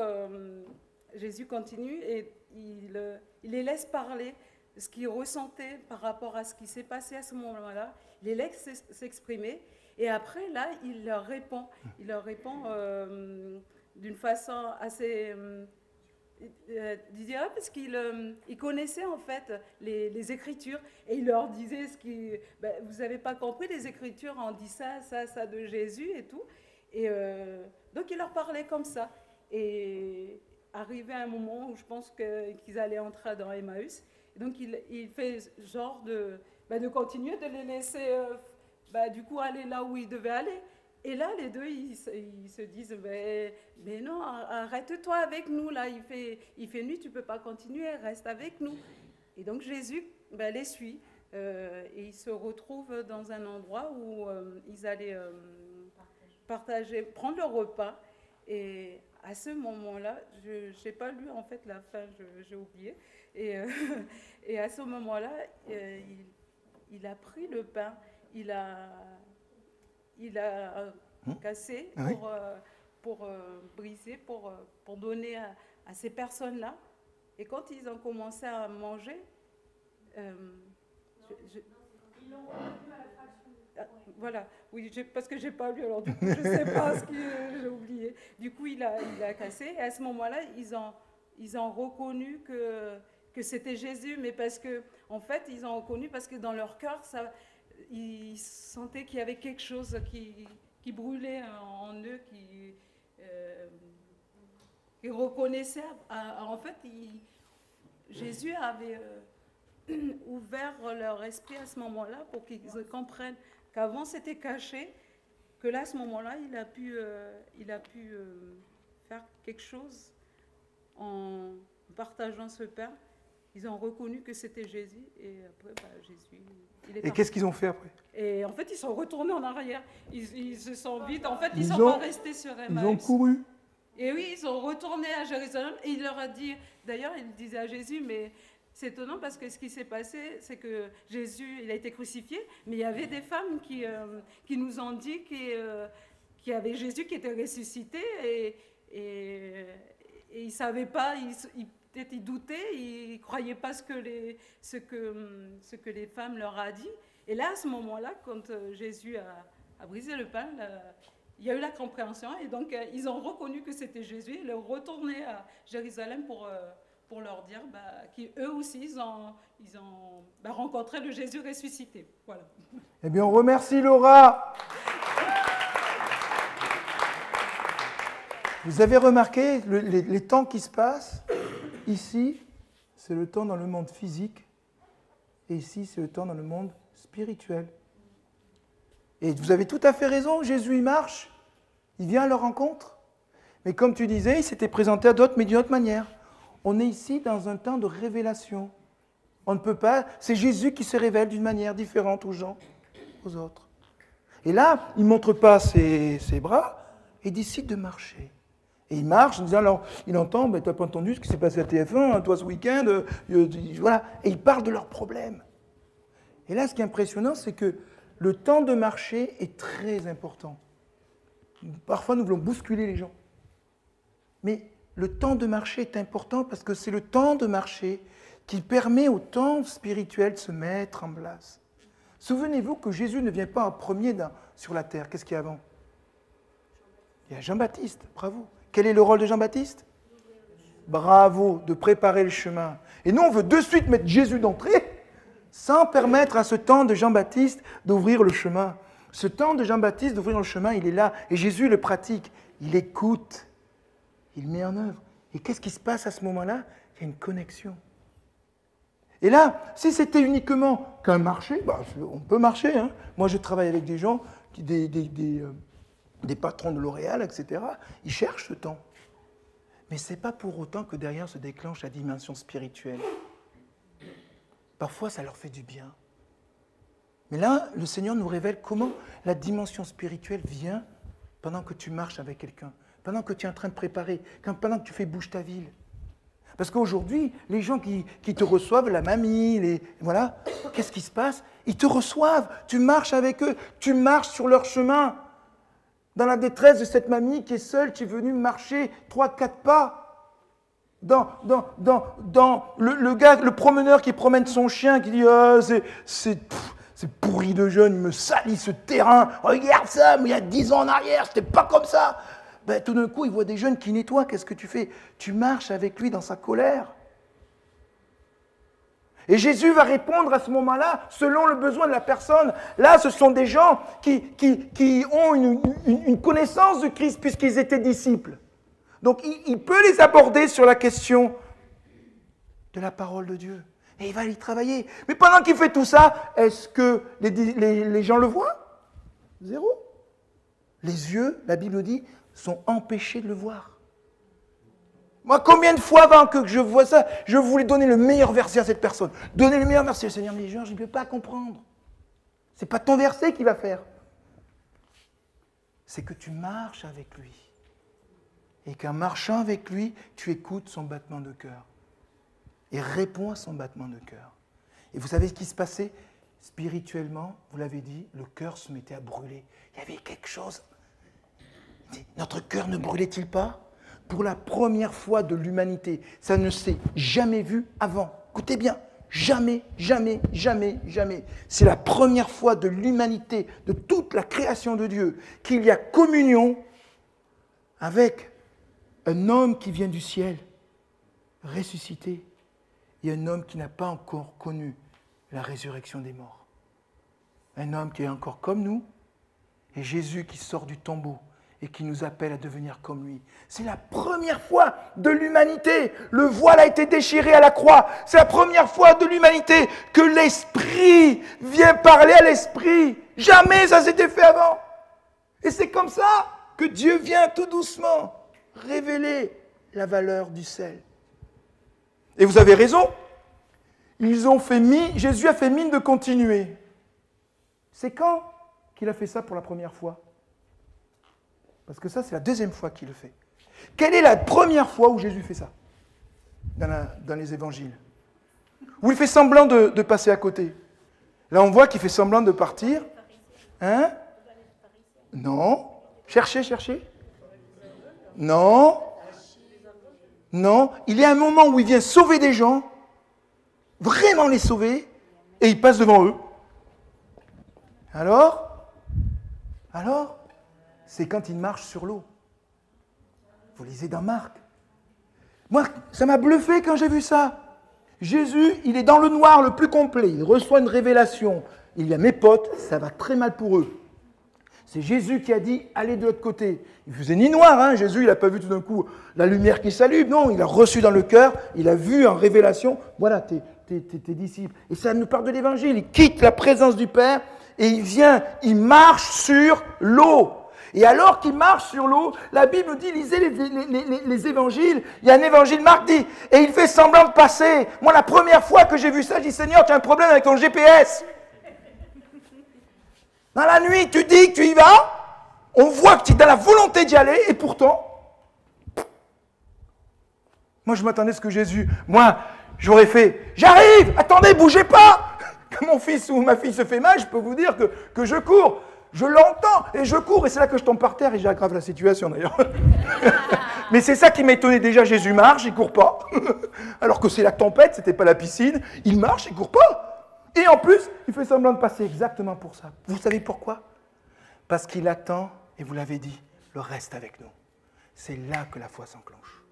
[SPEAKER 7] Jésus continue et il les laisse parler ce qu'ils ressentaient par rapport à ce qui s'est passé à ce moment-là. Il les laisse s'exprimer. Et après, là, il leur répond. Il leur répond d'une façon assez direct, parce qu'il connaissait en fait les Écritures. Et il leur disait vous n'avez pas compris, les Écritures, on dit ça de Jésus et tout. Et donc, il leur parlait comme ça. Et arrivé à un moment où je pense qu'ils allaient entrer dans Emmaüs, et donc il fait genre de continuer, de les laisser... du coup, aller là où ils devaient aller. Et là, les 2, ils se disent, mais non, arrête-toi avec nous, là, il fait nuit, tu ne peux pas continuer, reste avec nous. Et donc, Jésus les suit, et ils se retrouvent dans un endroit où ils allaient prendre leur repas. Et à ce moment-là, je n'ai pas lu, en fait, la fin, j'ai oublié. Et à ce moment-là, il a pris le pain, il a cassé pour briser, pour donner à ces personnes-là. Et quand ils ont commencé à manger, voilà, oui, parce que je n'ai pas lu, alors du coup, je ne sais pas ce que j'ai oublié. Du coup, il a cassé, et à ce moment-là, ils ont reconnu que c'était Jésus, mais parce que, en fait, ils ont reconnu parce que dans leur cœur, ils sentaient qu'il y avait quelque chose qui brûlait en eux, qui reconnaissait. En fait, Jésus avait ouvert leur esprit à ce moment-là pour qu'ils comprennent qu'avant c'était caché, que là, à ce moment-là, il a pu faire quelque chose en partageant ce pain. Ils ont reconnu que c'était Jésus, et après, Jésus, il est parti.
[SPEAKER 1] Et qu'est-ce qu'ils ont fait après?
[SPEAKER 7] Et en fait, ils sont retournés en arrière. Ils se sont vite, en fait, ils ne sont pas restés sur Emmaüs.
[SPEAKER 1] Ils ont couru.
[SPEAKER 7] Et oui, ils sont retournés à Jérusalem, et il leur a dit, d'ailleurs, il disait à Jésus, mais c'est étonnant parce que ce qui s'est passé, c'est que Jésus, il a été crucifié, mais il y avait des femmes qui nous ont dit qu'il y avait Jésus qui était ressuscité, et ils ne savaient pas, ils doutaient, ils ne croyaient pas ce que les femmes leur a dit. Et là, à ce moment-là, quand Jésus a brisé le pain, il y a eu la compréhension, et donc ils ont reconnu que c'était Jésus. Ils sont retournés à Jérusalem pour leur dire qu'eux aussi, ils ont rencontré le Jésus ressuscité. Voilà.
[SPEAKER 1] Eh bien, on remercie Laura. Vous avez remarqué les temps qui se passent? Ici, c'est le temps dans le monde physique, et ici, c'est le temps dans le monde spirituel. Et vous avez tout à fait raison, Jésus, il marche, il vient à leur rencontre. Mais comme tu disais, il s'était présenté à d'autres, mais d'une autre manière. On est ici dans un temps de révélation. On ne peut pas, c'est Jésus qui se révèle d'une manière différente aux gens, aux autres. Et là, il ne montre pas ses bras, et décide de marcher. Et il marche, en disant, alors, il entend, tu n'as pas entendu ce qui s'est passé à TF1, toi ce week-end, voilà. Et il parle de leurs problèmes. Et là, ce qui est impressionnant, c'est que le temps de marcher est très important. Parfois, nous voulons bousculer les gens. Mais le temps de marcher est important parce que c'est le temps de marcher qui permet au temps spirituel de se mettre en place. Souvenez-vous que Jésus ne vient pas en premier sur la terre. Qu'est-ce qu'il y a avant? Il y a Jean-Baptiste, bravo. Quel est le rôle de Jean-Baptiste? Bravo, de préparer le chemin. Et nous, on veut de suite mettre Jésus d'entrée, sans permettre à ce temps de Jean-Baptiste d'ouvrir le chemin. Ce temps de Jean-Baptiste d'ouvrir le chemin, il est là, et Jésus le pratique. Il écoute, il met en œuvre. Et qu'est-ce qui se passe à ce moment-là? Il y a une connexion. Et là, si c'était uniquement qu'un marché, on peut marcher. Hein. Moi, je travaille avec des gens, des patrons de L'Oréal, etc. Ils cherchent ce temps. Mais ce n'est pas pour autant que derrière se déclenche la dimension spirituelle. Parfois, ça leur fait du bien. Mais là, le Seigneur nous révèle comment la dimension spirituelle vient pendant que tu marches avec quelqu'un, pendant que tu es en train de préparer, pendant que tu fais bouge ta ville. Parce qu'aujourd'hui, les gens qui te reçoivent, la mamie, voilà, qu'est-ce qui se passe? Ils te reçoivent, tu marches avec eux, tu marches sur leur chemin. Dans la détresse de cette mamie qui est seule, qui est venue marcher 3-4 pas. Dans le promeneur qui promène son chien, qui dit c'est pourri de jeunes, il me salit ce terrain. Regarde ça, mais il y a 10 ans en arrière, c'était pas comme ça. Ben, tout d'un coup, il voit des jeunes qui nettoient. Qu'est-ce que tu fais? Tu marches avec lui dans sa colère. Et Jésus va répondre à ce moment-là selon le besoin de la personne. Là, ce sont des gens qui ont une connaissance de Christ puisqu'ils étaient disciples. Donc, il peut les aborder sur la question de la parole de Dieu. Et il va y travailler. Mais pendant qu'il fait tout ça, est-ce que les gens le voient? Zéro. Les yeux, la Bible dit, sont empêchés de le voir. Moi, combien de fois avant que je vois ça, je voulais donner le meilleur verset à cette personne. Donner le meilleur verset. Le Seigneur me dit, Georges, je ne peux pas comprendre. Ce n'est pas ton verset qui va faire. C'est que tu marches avec lui. Et qu'en marchant avec lui, tu écoutes son battement de cœur. Et réponds à son battement de cœur. Et vous savez ce qui se passait? Spirituellement, vous l'avez dit, le cœur se mettait à brûler. Il y avait quelque chose. Notre cœur ne brûlait-il pas? Pour la première fois de l'humanité, ça ne s'est jamais vu avant. Écoutez bien, jamais, jamais, jamais, jamais. C'est la première fois de l'humanité, de toute la création de Dieu, qu'il y a communion avec un homme qui vient du ciel, ressuscité, et un homme qui n'a pas encore connu la résurrection des morts. Un homme qui est encore comme nous, et Jésus qui sort du tombeau, et qui nous appelle à devenir comme lui. C'est la première fois de l'humanité. Le voile a été déchiré à la croix. C'est la première fois de l'humanité que l'Esprit vient parler à l'Esprit. Jamais ça s'était fait avant. Et c'est comme ça que Dieu vient tout doucement révéler la valeur du sel. Et vous avez raison. Jésus a fait mine de continuer. C'est quand qu'il a fait ça pour la première fois? Parce que ça, c'est la deuxième fois qu'il le fait. Quelle est la première fois où Jésus fait ça dans les évangiles? Où il fait semblant de passer à côté. Là, on voit qu'il fait semblant de partir. Hein? Non. Cherchez. Non. Non. Il y a un moment où il vient sauver des gens, vraiment les sauver, et il passe devant eux. Alors, c'est quand il marche sur l'eau. Vous lisez dans Marc. Moi, ça m'a bluffé quand j'ai vu ça. Jésus, il est dans le noir le plus complet. Il reçoit une révélation. Il y a mes potes, ça va très mal pour eux. C'est Jésus qui a dit, allez de l'autre côté. Il faisait ni noir, hein. Jésus, il n'a pas vu tout d'un coup la lumière qui s'allume. Non, il a reçu dans le cœur, il a vu en révélation, voilà, tes disciples. Et ça nous parle de l'évangile. Il quitte la présence du Père et il marche sur l'eau. Et alors qu'il marche sur l'eau, la Bible dit, lisez les évangiles, il y a un évangile, Marc dit, et il fait semblant de passer. Moi, la première fois que j'ai vu ça, je dis, Seigneur, tu as un problème avec ton GPS. Dans la nuit, tu dis que tu y vas, On voit que tu es dans la volonté d'y aller, et pourtant, moi je m'attendais à ce que Jésus, moi j'aurais fait, j'arrive, attendez, bougez pas. Quand mon fils ou ma fille se fait mal, je peux vous dire que je cours. Je l'entends et je cours, et c'est là que je tombe par terre et j'aggrave la situation d'ailleurs. Mais c'est ça qui m'étonnait déjà, Jésus marche, il ne court pas. Alors que c'est la tempête, ce n'était pas la piscine, il marche, il ne court pas. Et en plus, il fait semblant de passer exactement pour ça. Vous savez pourquoi? Parce qu'il attend, et vous l'avez dit, le reste avec nous. C'est là que la foi s'enclenche.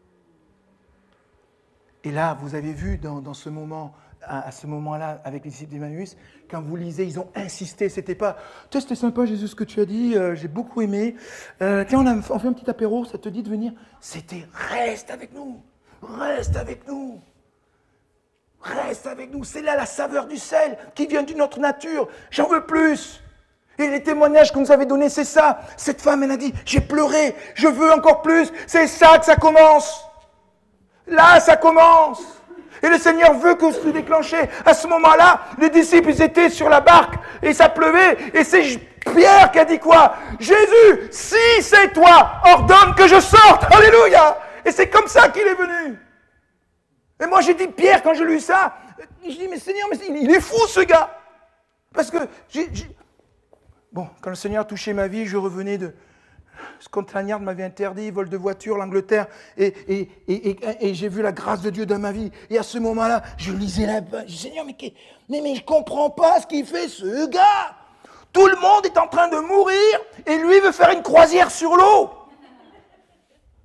[SPEAKER 1] Et là, vous avez vu dans ce moment, à ce moment-là, avec les disciples d'Emmaüs, quand vous lisez, ils ont insisté, c'était pas « Tiens, c'était sympa Jésus ce que tu as dit, j'ai beaucoup aimé, tiens, on fait un petit apéro, ça te dit de venir ?» C'était « Reste avec nous, reste avec nous, reste avec nous !» C'est là la saveur du sel qui vient d'une autre nature, j'en veux plus. Et les témoignages que vous avez donnés, c'est ça. Cette femme, elle a dit « J'ai pleuré, je veux encore plus !» C'est ça que ça commence. Là, ça commence. Et le Seigneur veut que se déclenche. À ce moment-là, les disciples, ils étaient sur la barque et ça pleuvait. Et c'est Pierre qui a dit quoi? Jésus, si c'est toi, ordonne que je sorte. Alléluia. Et c'est comme ça qu'il est venu. Et moi, j'ai dit, Pierre, quand j'ai lu ça, je dis, mais Seigneur, mais il est fou ce gars. Parce que, bon, quand le Seigneur a touché ma vie, je revenais de... Scotland m'avait interdit, vol de voiture, l'Angleterre, et j'ai vu la grâce de Dieu dans ma vie. Et à ce moment-là, je lisais la Bible. Je dis, Seigneur, mais je ne comprends pas ce qu'il fait, ce gars. Tout le monde est en train de mourir, et lui veut faire une croisière sur l'eau.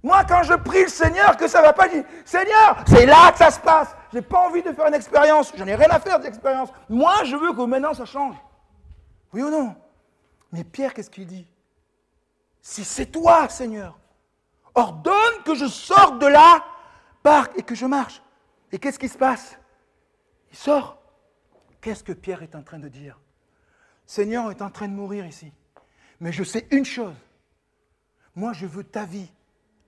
[SPEAKER 1] Moi, quand je prie le Seigneur, que ça ne va pas, je dis, Seigneur, c'est là que ça se passe. Je n'ai pas envie de faire une expérience. Je n'ai rien à faire d'expérience. Moi, je veux que maintenant ça change. Oui ou non? Mais Pierre, qu'est-ce qu'il dit? Si c'est toi, Seigneur, ordonne que je sorte de la barque et que je marche. Et qu'est-ce qui se passe? Il sort. Qu'est-ce que Pierre est en train de dire? Seigneur, on est en train de mourir ici. Mais je sais une chose. Moi, je veux ta vie,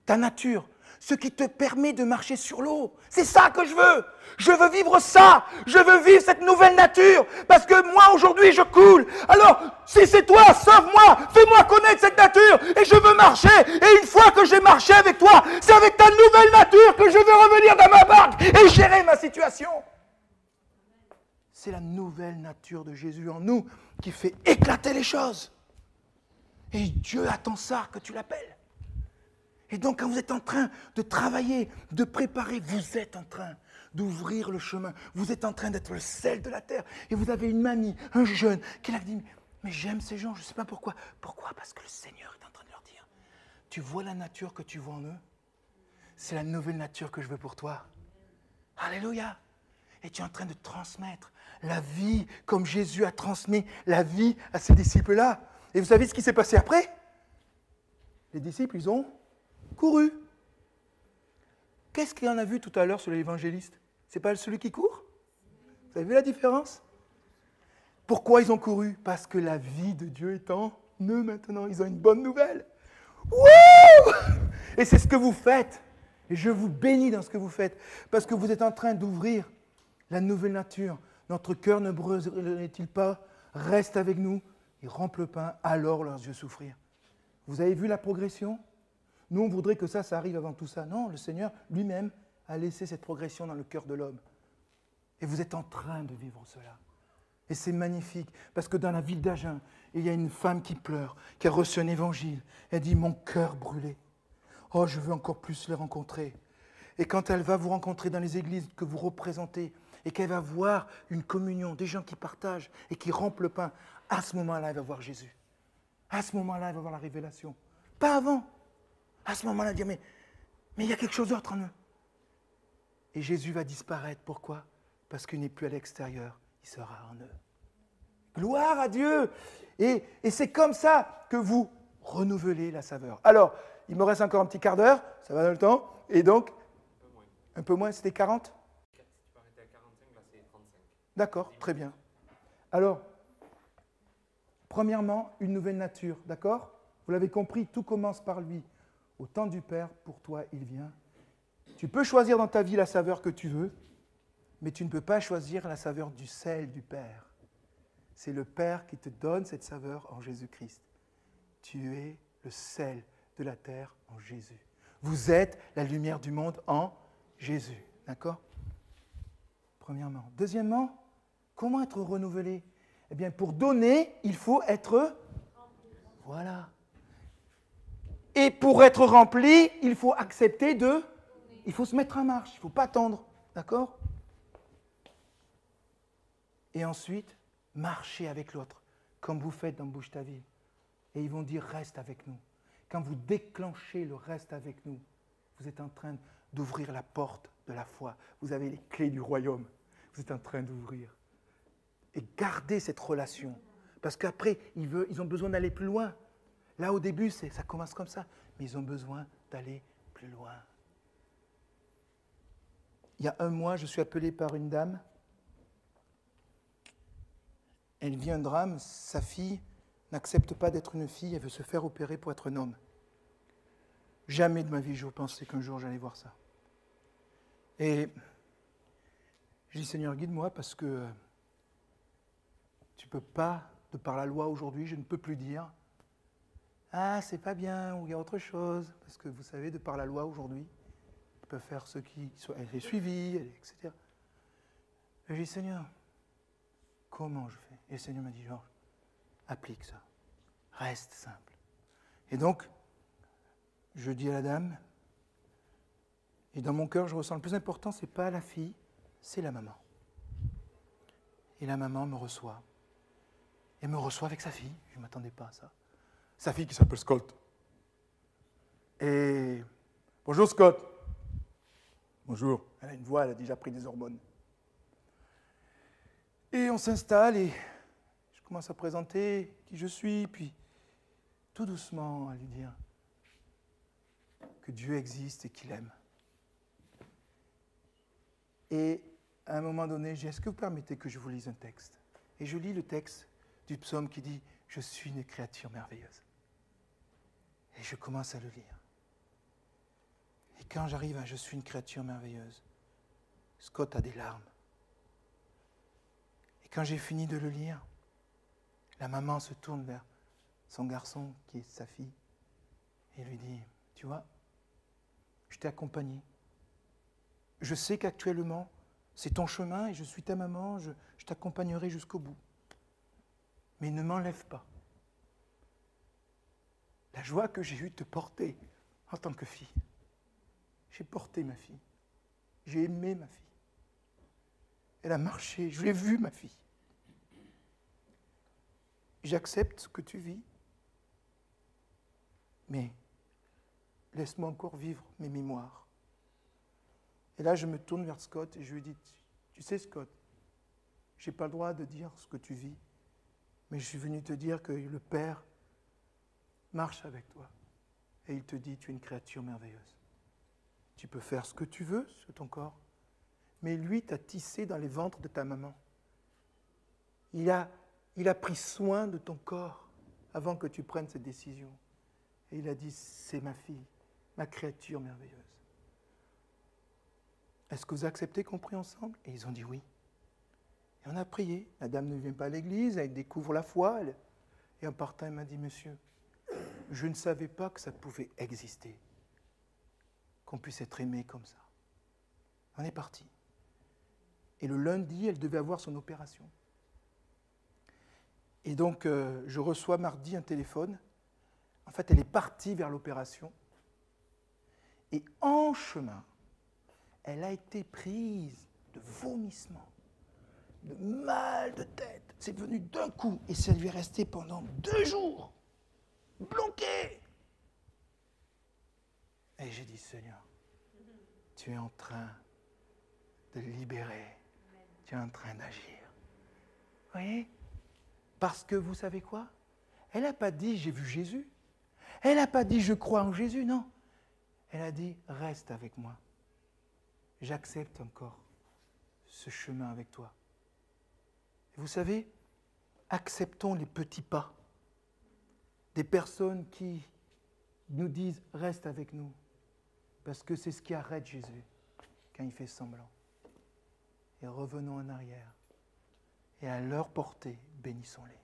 [SPEAKER 1] ta nature, ce qui te permet de marcher sur l'eau. C'est ça que je veux. Je veux vivre ça. Je veux vivre cette nouvelle nature. Parce que moi, aujourd'hui, je coule. Alors, si c'est toi, sauve-moi. Fais-moi connaître cette nature. Et je veux marcher. Et une fois que j'ai marché avec toi, c'est avec ta nouvelle nature que je veux revenir dans ma barque et gérer ma situation. C'est la nouvelle nature de Jésus en nous qui fait éclater les choses. Et Dieu attend ça, que tu l'appelles. Et donc, quand vous êtes en train de travailler, de préparer, vous êtes en train d'ouvrir le chemin. Vous êtes en train d'être le sel de la terre. Et vous avez une mamie, un jeune, qui a dit, mais j'aime ces gens, je ne sais pas pourquoi. Pourquoi? Parce que le Seigneur est en train de leur dire, tu vois la nature que tu vois en eux? C'est la nouvelle nature que je veux pour toi. Alléluia. Et tu es en train de transmettre la vie comme Jésus a transmis la vie à ses disciples-là. Et vous savez ce qui s'est passé après? Les disciples, ils ont couru. Qu'est-ce qu'il y en a vu tout à l'heure sur l'évangéliste? C'est pas celui qui court? Vous avez vu la différence? Pourquoi ils ont couru? Parce que la vie de Dieu est en eux maintenant. Ils ont une bonne nouvelle. Wouh! Et c'est ce que vous faites. Et je vous bénis dans ce que vous faites. Parce que vous êtes en train d'ouvrir la nouvelle nature. Notre cœur ne brûle-t-il pas? Reste avec nous. Ils rompent le pain, alors leurs yeux souffrirent. Vous avez vu la progression? Nous, on voudrait que ça arrive avant tout ça. Non, le Seigneur lui-même a laissé cette progression dans le cœur de l'homme. Et vous êtes en train de vivre cela. Et c'est magnifique, parce que dans la ville d'Agen, il y a une femme qui pleure, qui a reçu un évangile. Elle dit, mon cœur brûlé. Oh, je veux encore plus les rencontrer. Et quand elle va vous rencontrer dans les églises que vous représentez, et qu'elle va voir une communion, des gens qui partagent et qui rompent le pain, à ce moment-là, elle va voir Jésus. À ce moment-là, elle va voir la révélation. Pas avant. À ce moment-là, elle va dire, mais il y a quelque chose d'autre en eux. Et Jésus va disparaître. Pourquoi? Parce qu'il n'est plus à l'extérieur, il sera en eux. Gloire à Dieu! Et c'est comme ça que vous renouvelez la saveur. Alors, il me reste encore un petit quart d'heure, ça va dans le temps, et donc, un peu moins, c'était 40?
[SPEAKER 3] Si tu peux arrêter à 45, là c'est 35.
[SPEAKER 1] D'accord, très bien. Alors, premièrement, une nouvelle nature, d'accord? Vous l'avez compris, tout commence par lui. Au temps du Père, pour toi, il vient. Tu peux choisir dans ta vie la saveur que tu veux, mais tu ne peux pas choisir la saveur du sel du Père. C'est le Père qui te donne cette saveur en Jésus-Christ. Tu es le sel de la terre en Jésus. Vous êtes la lumière du monde en Jésus. D'accord? Premièrement. Deuxièmement, comment être renouvelé? Eh bien, pour donner, il faut être... Voilà. Et pour être rempli, il faut accepter de... Il faut se mettre en marche, il ne faut pas attendre. D'accord? Et ensuite, marcher avec l'autre, comme vous faites dans Bouge ta vie. Et ils vont dire, reste avec nous. Quand vous déclenchez le reste avec nous, vous êtes en train d'ouvrir la porte de la foi. Vous avez les clés du royaume. Vous êtes en train d'ouvrir. Et gardez cette relation. Parce qu'après, ils ont besoin d'aller plus loin. Là, au début, ça commence comme ça. Mais ils ont besoin d'aller plus loin. Il y a un mois, je suis appelé par une dame. Elle vit un drame. Sa fille n'accepte pas d'être une fille. Elle veut se faire opérer pour être un homme. Jamais de ma vie, je pensais qu'un jour, j'allais voir ça. Et j'ai dit, Seigneur, guide-moi parce que tu ne peux pas, de par la loi aujourd'hui, je ne peux plus dire « Ah, c'est pas bien » ou « Il y a autre chose ». Parce que vous savez, de par la loi aujourd'hui, ils peuvent faire ce qui... Elle est suivie, etc. Et j'ai dit « Seigneur, comment je fais ?» Et le Seigneur m'a dit « Georges, applique ça. Reste simple. » Et donc, je dis à la dame, et dans mon cœur, je ressens le plus important, ce n'est pas la fille, c'est la maman. Et la maman me reçoit. Elle me reçoit avec sa fille, je ne m'attendais pas à ça. Sa fille qui s'appelle Scott. Et bonjour Scott. Bonjour. Elle a une voix, elle a déjà pris des hormones. Et on s'installe et je commence à présenter qui je suis, puis tout doucement à lui dire que Dieu existe et qu'il aime. Et à un moment donné, je dis, est-ce que vous permettez que je vous lise un texte? Et je lis le texte du psaume qui dit, je suis une créature merveilleuse. Et je commence à le lire. Et quand j'arrive à je suis une créature merveilleuse, Scott a des larmes. Et quand j'ai fini de le lire, la maman se tourne vers son garçon, qui est sa fille, et lui dit, tu vois, je t'ai accompagné. Je sais qu'actuellement, c'est ton chemin et je suis ta maman, je t'accompagnerai jusqu'au bout. Mais ne m'enlève pas la joie que j'ai eue de te porter en tant que fille. J'ai porté ma fille. J'ai aimé ma fille. Elle a marché, je l'ai vue, ma fille. J'accepte ce que tu vis, mais laisse-moi encore vivre mes mémoires. Et là, je me tourne vers Scott et je lui dis, tu sais Scott, je n'ai pas le droit de dire ce que tu vis, mais je suis venu te dire que le Père marche avec toi. Et il te dit, tu es une créature merveilleuse. Tu peux faire ce que tu veux sur ton corps, mais lui t'a tissé dans les ventres de ta maman. Il a pris soin de ton corps avant que tu prennes cette décision. Et il a dit, c'est ma fille, ma créature merveilleuse. Est-ce que vous acceptez qu'on prie ensemble? Et ils ont dit oui. Et on a prié. La dame ne vient pas à l'église, elle découvre la foi. Et en partant, elle m'a dit, monsieur, je ne savais pas que ça pouvait exister, qu'on puisse être aimé comme ça. On est parti. Et le lundi, elle devait avoir son opération. Et donc, je reçois mardi un téléphone. En fait, elle est partie vers l'opération. Et en chemin, elle a été prise de vomissements, de mal de tête. C'est venu d'un coup et ça lui est resté pendant 2 jours, bloqué. Et j'ai dit, Seigneur, tu es en train de libérer, tu es en train d'agir. Vous voyez? Parce que vous savez quoi? Elle n'a pas dit, j'ai vu Jésus. Elle n'a pas dit, je crois en Jésus, non. Elle a dit, reste avec moi. J'accepte encore ce chemin avec toi. Et vous savez, acceptons les petits pas des personnes qui nous disent « reste avec nous » parce que c'est ce qui arrête Jésus quand il fait semblant. Et revenons en arrière et à leur portée, bénissons-les.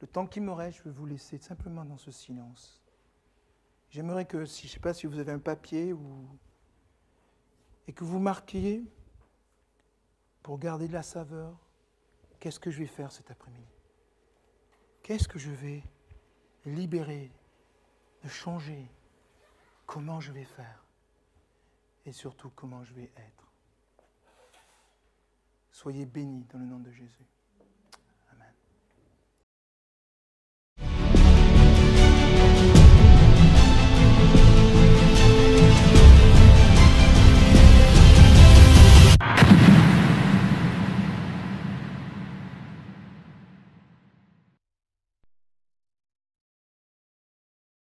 [SPEAKER 1] le temps qui me reste, je vais vous laisser simplement dans ce silence. J'aimerais que, je ne sais pas si vous avez un papier et que vous marquiez, pour garder de la saveur, qu'est-ce que je vais faire cet après-midi? Qu'est-ce que je vais libérer, changer? Comment je vais faire? Et surtout, comment je vais être? Soyez bénis dans le nom de Jésus.